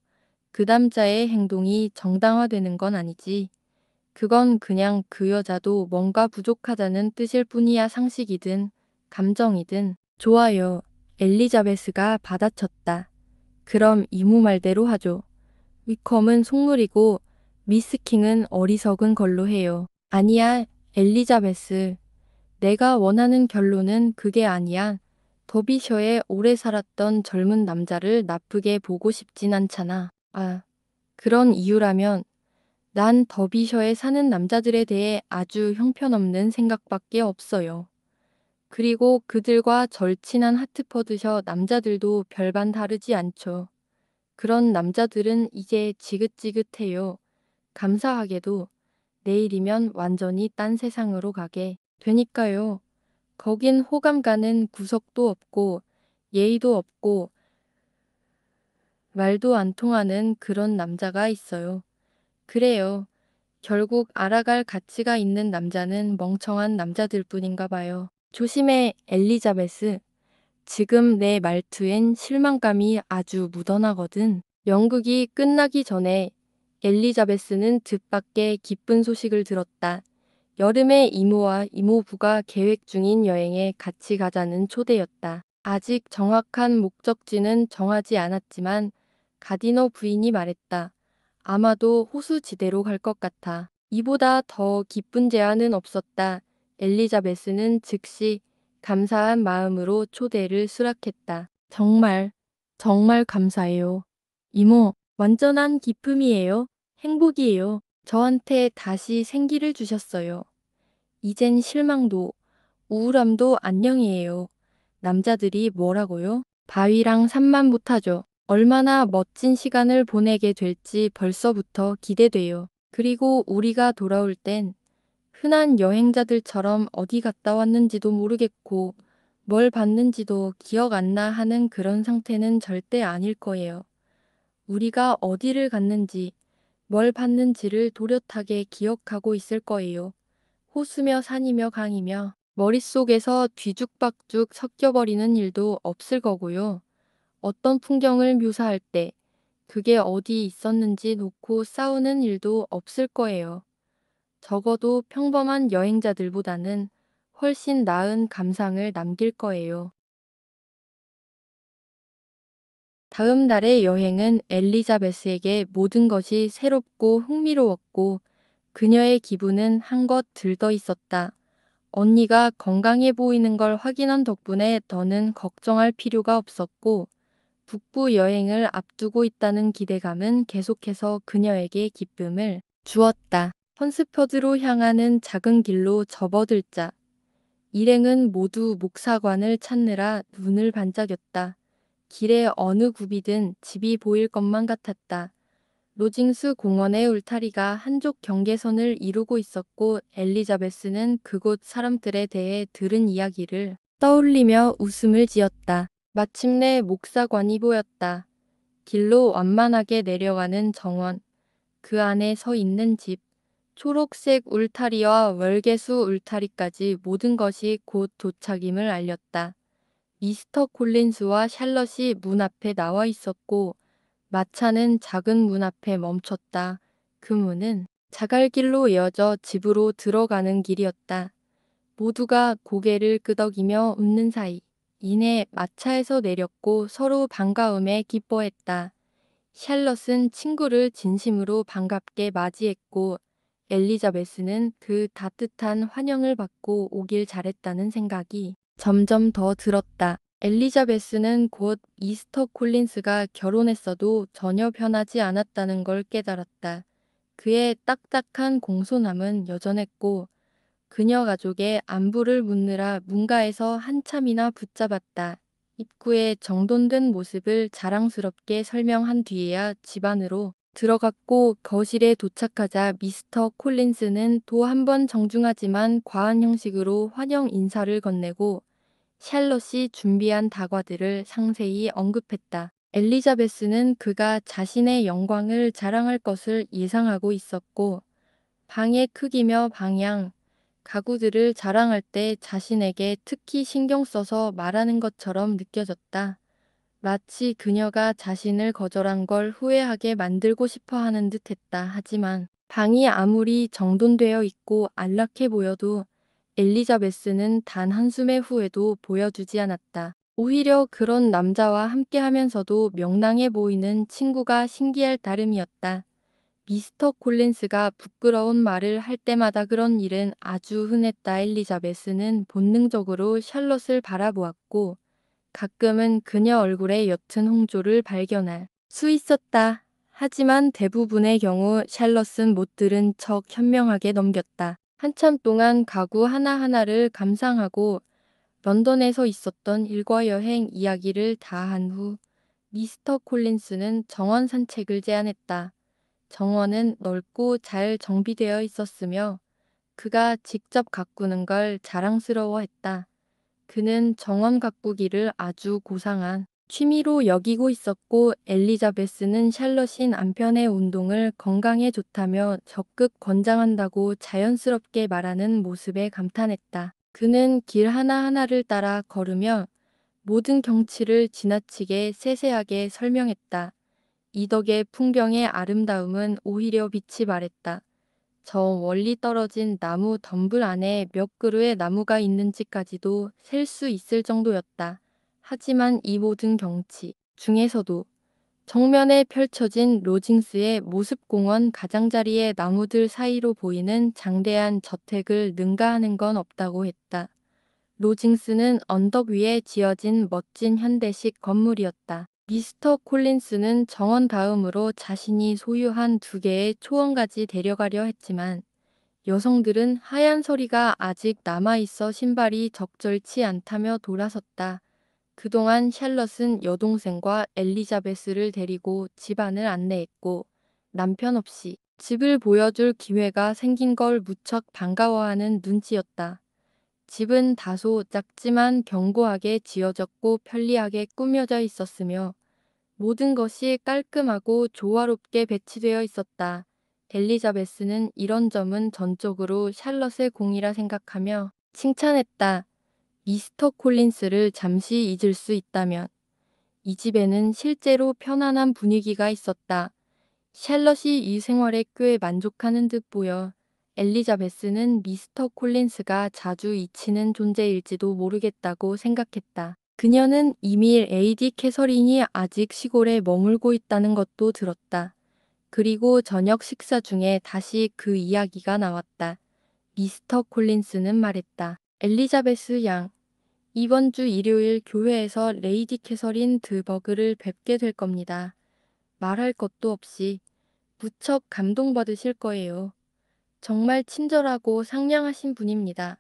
그 남자의 행동이 정당화되는 건 아니지. 그건 그냥 그 여자도 뭔가 부족하다는 뜻일 뿐이야. 상식이든 감정이든. 좋아요. 엘리자베스가 받아쳤다. 그럼 이모 말대로 하죠. 위컴은 속물이고 미스 킹은 어리석은 걸로 해요. 아니야, 엘리자베스. 내가 원하는 결론은 그게 아니야. 더비셔에 오래 살았던 젊은 남자를 나쁘게 보고 싶진 않잖아. 아, 그런 이유라면 난 더비셔에 사는 남자들에 대해 아주 형편없는 생각밖에 없어요. 그리고 그들과 절친한 하트퍼드셔 남자들도 별반 다르지 않죠. 그런 남자들은 이제 지긋지긋해요. 감사하게도 내일이면 완전히 딴 세상으로 가게 되니까요. 거긴 호감 가는 구석도 없고 예의도 없고 말도 안 통하는 그런 남자가 있어요. 그래요. 결국 알아갈 가치가 있는 남자는 멍청한 남자들 뿐인가 봐요. 조심해, 엘리자베스. 지금 내 말투엔 실망감이 아주 묻어나거든. 연극이 끝나기 전에 엘리자베스는 뜻밖의 기쁜 소식을 들었다. 여름에 이모와 이모부가 계획 중인 여행에 같이 가자는 초대였다. 아직 정확한 목적지는 정하지 않았지만 가디너 부인이 말했다. 아마도 호수지대로 갈 것 같아. 이보다 더 기쁜 제안은 없었다. 엘리자베스는 즉시 감사한 마음으로 초대를 수락했다. 정말, 정말 감사해요. 이모, 완전한 기쁨이에요. 행복이에요. 저한테 다시 생기를 주셨어요. 이젠 실망도, 우울함도 안녕이에요. 남자들이 뭐라고요? 바위랑 산만 못하죠. 얼마나 멋진 시간을 보내게 될지 벌써부터 기대돼요. 그리고 우리가 돌아올 땐 흔한 여행자들처럼 어디 갔다 왔는지도 모르겠고 뭘 봤는지도 기억 안 나 하는 그런 상태는 절대 아닐 거예요. 우리가 어디를 갔는지, 뭘 봤는지를 또렷하게 기억하고 있을 거예요. 호수며 산이며 강이며 머릿속에서 뒤죽박죽 섞여버리는 일도 없을 거고요. 어떤 풍경을 묘사할 때 그게 어디 있었는지 놓고 싸우는 일도 없을 거예요. 적어도 평범한 여행자들보다는 훨씬 나은 감상을 남길 거예요. 다음 날의 여행은 엘리자베스에게 모든 것이 새롭고 흥미로웠고 그녀의 기분은 한껏 들떠 있었다. 언니가 건강해 보이는 걸 확인한 덕분에 더는 걱정할 필요가 없었고 북부 여행을 앞두고 있다는 기대감은 계속해서 그녀에게 기쁨을 주었다. 헌스퍼드로 향하는 작은 길로 접어들자 일행은 모두 목사관을 찾느라 눈을 반짝였다. 길에 어느 굽이든 집이 보일 것만 같았다. 로징스 공원의 울타리가 한쪽 경계선을 이루고 있었고 엘리자베스는 그곳 사람들에 대해 들은 이야기를 떠올리며 웃음을 지었다. 마침내 목사관이 보였다. 길로 완만하게 내려가는 정원, 그 안에 서 있는 집, 초록색 울타리와 월계수 울타리까지 모든 것이 곧 도착임을 알렸다. 미스터 콜린스와 샬럿이 문 앞에 나와 있었고 마차는 작은 문 앞에 멈췄다. 그 문은 자갈길로 이어져 집으로 들어가는 길이었다. 모두가 고개를 끄덕이며 웃는 사이 이내 마차에서 내렸고 서로 반가움에 기뻐했다. 샬럿은 친구를 진심으로 반갑게 맞이했고 엘리자베스는 그 따뜻한 환영을 받고 오길 잘했다는 생각이 점점 더 들었다. 엘리자베스는 곧 이스터 콜린스가 결혼했어도 전혀 변하지 않았다는 걸 깨달았다. 그의 딱딱한 공손함은 여전했고 그녀 가족의 안부를 묻느라 문가에서 한참이나 붙잡았다. 입구에 정돈된 모습을 자랑스럽게 설명한 뒤에야 집 안으로 들어갔고 거실에 도착하자 미스터 콜린스는 또 한 번 정중하지만 과한 형식으로 환영 인사를 건네고 샬럿이 준비한 다과들을 상세히 언급했다. 엘리자베스는 그가 자신의 영광을 자랑할 것을 예상하고 있었고 방의 크기며 방향, 가구들을 자랑할 때 자신에게 특히 신경 써서 말하는 것처럼 느껴졌다. 마치 그녀가 자신을 거절한 걸 후회하게 만들고 싶어 하는 듯 했다. 하지만 방이 아무리 정돈되어 있고 안락해 보여도 엘리자베스는 단 한숨의 후회도 보여주지 않았다. 오히려 그런 남자와 함께 하면서도 명랑해 보이는 친구가 신기할 따름이었다. 미스터 콜린스가 부끄러운 말을 할 때마다 그런 일은 아주 흔했다. 엘리자베스는 본능적으로 샬럿을 바라보았고 가끔은 그녀 얼굴에 옅은 홍조를 발견할 수 있었다. 하지만 대부분의 경우 샬럿은 못 들은 척 현명하게 넘겼다. 한참 동안 가구 하나하나를 감상하고 런던에서 있었던 일과 여행 이야기를 다 한 후 미스터 콜린스는 정원 산책을 제안했다. 정원은 넓고 잘 정비되어 있었으며 그가 직접 가꾸는 걸 자랑스러워했다. 그는 정원 가꾸기를 아주 고상한 취미로 여기고 있었고 엘리자베스는 샬럿이 남편의 운동을 건강에 좋다며 적극 권장한다고 자연스럽게 말하는 모습에 감탄했다. 그는 길 하나하나를 따라 걸으며 모든 경치를 지나치게 세세하게 설명했다. 이 덕에 풍경의 아름다움은 오히려 빛이 발했다. 저 멀리 떨어진 나무 덤불 안에 몇 그루의 나무가 있는지까지도 셀 수 있을 정도였다. 하지만 이 모든 경치 중에서도 정면에 펼쳐진 로징스의 모습공원 가장자리의 나무들 사이로 보이는 장대한 저택을 능가하는 건 없다고 했다. 로징스는 언덕 위에 지어진 멋진 현대식 건물이었다. 미스터 콜린스는 정원 다음으로 자신이 소유한 2개의 초원까지 데려가려 했지만 여성들은 하얀 서리가 아직 남아있어 신발이 적절치 않다며 돌아섰다. 그동안 샬럿은 여동생과 엘리자베스를 데리고 집안을 안내했고 남편 없이 집을 보여줄 기회가 생긴 걸 무척 반가워하는 눈치였다. 집은 다소 작지만 견고하게 지어졌고 편리하게 꾸며져 있었으며 모든 것이 깔끔하고 조화롭게 배치되어 있었다. 엘리자베스는 이런 점은 전적으로 샬럿의 공이라 생각하며 칭찬했다. 미스터 콜린스를 잠시 잊을 수 있다면 이 집에는 실제로 편안한 분위기가 있었다. 샬럿이 이 생활에 꽤 만족하는 듯 보여 엘리자베스는 미스터 콜린스가 자주 잊히는 존재일지도 모르겠다고 생각했다. 그녀는 이미 레이디 캐서린이 아직 시골에 머물고 있다는 것도 들었다. 그리고 저녁 식사 중에 다시 그 이야기가 나왔다. 미스터 콜린스는 말했다. 엘리자베스 양, 이번 주 일요일 교회에서 레이디 캐서린 드버그를 뵙게 될 겁니다. 말할 것도 없이 무척 감동받으실 거예요. 정말 친절하고 상냥하신 분입니다.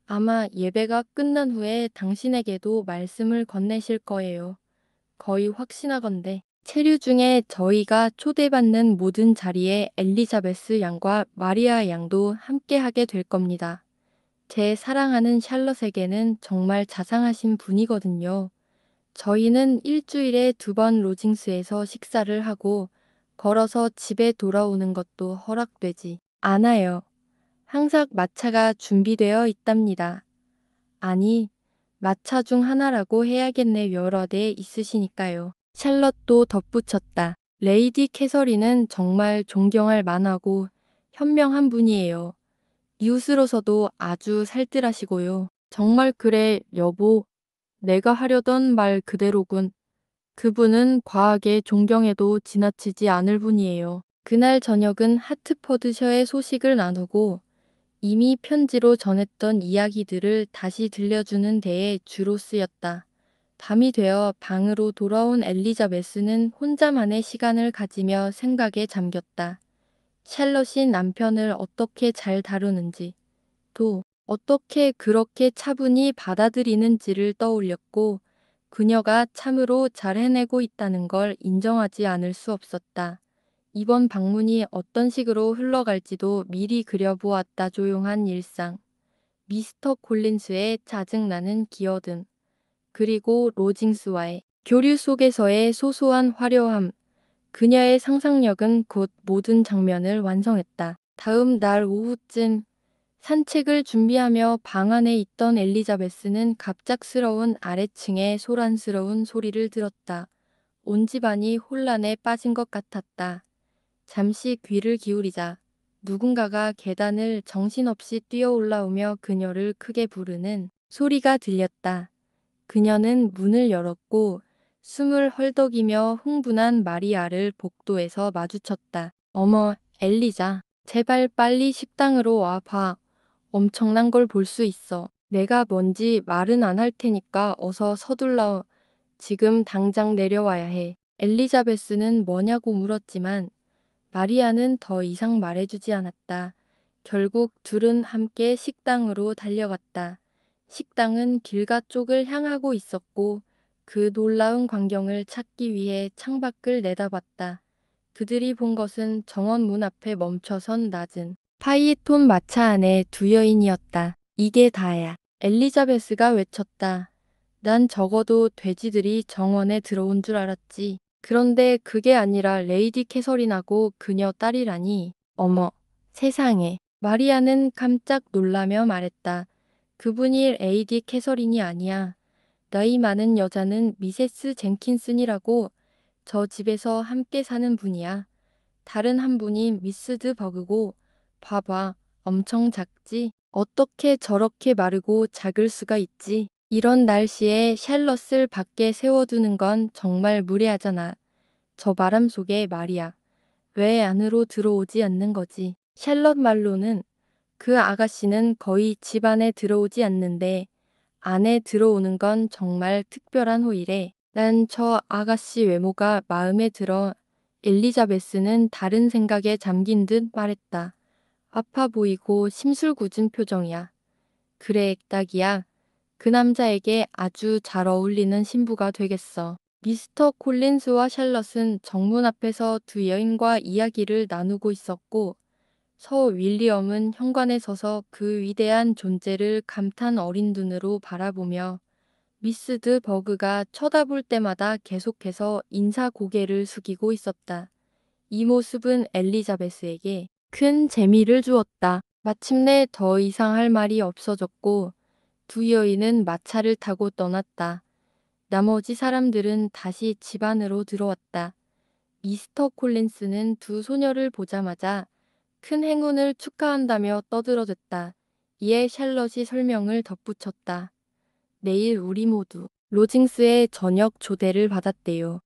아마 예배가 끝난 후에 당신에게도 말씀을 건네실 거예요. 거의 확신하건대 체류 중에 저희가 초대받는 모든 자리에 엘리자베스 양과 마리아 양도 함께하게 될 겁니다. 제 사랑하는 샬럿에게는 정말 자상하신 분이거든요. 저희는 일주일에 2번 로징스에서 식사를 하고 걸어서 집에 돌아오는 것도 허락되지 않아요. 항상 마차가 준비되어 있답니다. 아니, 마차 중 하나라고 해야겠네. 여러 대 있으시니까요. 샬럿도 덧붙였다. 레이디 캐서린은 정말 존경할 만하고 현명한 분이에요. 이웃으로서도 아주 살뜰하시고요. 정말 그래, 여보. 내가 하려던 말 그대로군. 그분은 과하게 존경해도 지나치지 않을 분이에요. 그날 저녁은 하트퍼드셔의 소식을 나누고 이미 편지로 전했던 이야기들을 다시 들려주는 데에 주로 쓰였다. 밤이 되어 방으로 돌아온 엘리자베스는 혼자만의 시간을 가지며 생각에 잠겼다. 샬럿이 남편을 어떻게 잘 다루는지, 또 어떻게 그렇게 차분히 받아들이는지를 떠올렸고 그녀가 참으로 잘 해내고 있다는 걸 인정하지 않을 수 없었다. 이번 방문이 어떤 식으로 흘러갈지도 미리 그려보았다. 조용한 일상, 미스터 콜린스의 짜증나는 기어든, 그리고 로징스와의 교류 속에서의 소소한 화려함, 그녀의 상상력은 곧 모든 장면을 완성했다. 다음 날 오후쯤 산책을 준비하며 방 안에 있던 엘리자베스는 갑작스러운 아래층의 소란스러운 소리를 들었다. 온 집안이 혼란에 빠진 것 같았다. 잠시 귀를 기울이자 누군가가 계단을 정신없이 뛰어 올라오며 그녀를 크게 부르는 소리가 들렸다. 그녀는 문을 열었고 숨을 헐떡이며 흥분한 마리아를 복도에서 마주쳤다. 어머, 엘리자, 제발 빨리 식당으로 와 봐. 엄청난 걸 볼 수 있어. 내가 뭔지 말은 안 할 테니까 어서 서둘러. 지금 당장 내려와야 해. 엘리자베스는 뭐냐고 물었지만 마리아는 더 이상 말해주지 않았다. 결국 둘은 함께 식당으로 달려갔다. 식당은 길가 쪽을 향하고 있었고 그 놀라운 광경을 찾기 위해 창밖을 내다봤다. 그들이 본 것은 정원 문 앞에 멈춰선 낮은 파이톤 마차 안에 2여인이었다. 이게 다야. 엘리자베스가 외쳤다. 난 적어도 돼지들이 정원에 들어온 줄 알았지. 그런데 그게 아니라 레이디 캐서린하고 그녀 딸이라니. 어머, 세상에. 마리아는 깜짝 놀라며 말했다. 그분이 레이디 캐서린이 아니야. 나이 많은 여자는 미세스 젠킨슨이라고 저 집에서 함께 사는 분이야. 다른 한 분이 미스드 버그고 봐봐. 엄청 작지? 어떻게 저렇게 마르고 작을 수가 있지? 이런 날씨에 샬럿을 밖에 세워두는 건 정말 무례하잖아. 저 바람 속에 말이야. 왜 안으로 들어오지 않는 거지? 샬럿 말로는 그 아가씨는 거의 집 안에 들어오지 않는데 안에 들어오는 건 정말 특별한 호의래. 난 저 아가씨 외모가 마음에 들어. 엘리자베스는 다른 생각에 잠긴 듯 말했다. 아파 보이고 심술궂은 표정이야. 그래, 딱이야. 그 남자에게 아주 잘 어울리는 신부가 되겠어. 미스터 콜린스와 샬럿은 정문 앞에서 두 여인과 이야기를 나누고 있었고, 서 윌리엄은 현관에 서서 그 위대한 존재를 감탄 어린 눈으로 바라보며 미스 드 버그가 쳐다볼 때마다 계속해서 인사 고개를 숙이고 있었다. 이 모습은 엘리자베스에게 큰 재미를 주었다. 마침내 더 이상 할 말이 없어졌고 두 여인은 마차를 타고 떠났다. 나머지 사람들은 다시 집 안으로 들어왔다. 미스터 콜린스는 두 소녀를 보자마자 큰 행운을 축하한다며 떠들어댔다. 이에 샬럿이 설명을 덧붙였다. 내일 우리 모두 로징스의 저녁 초대를 받았대요.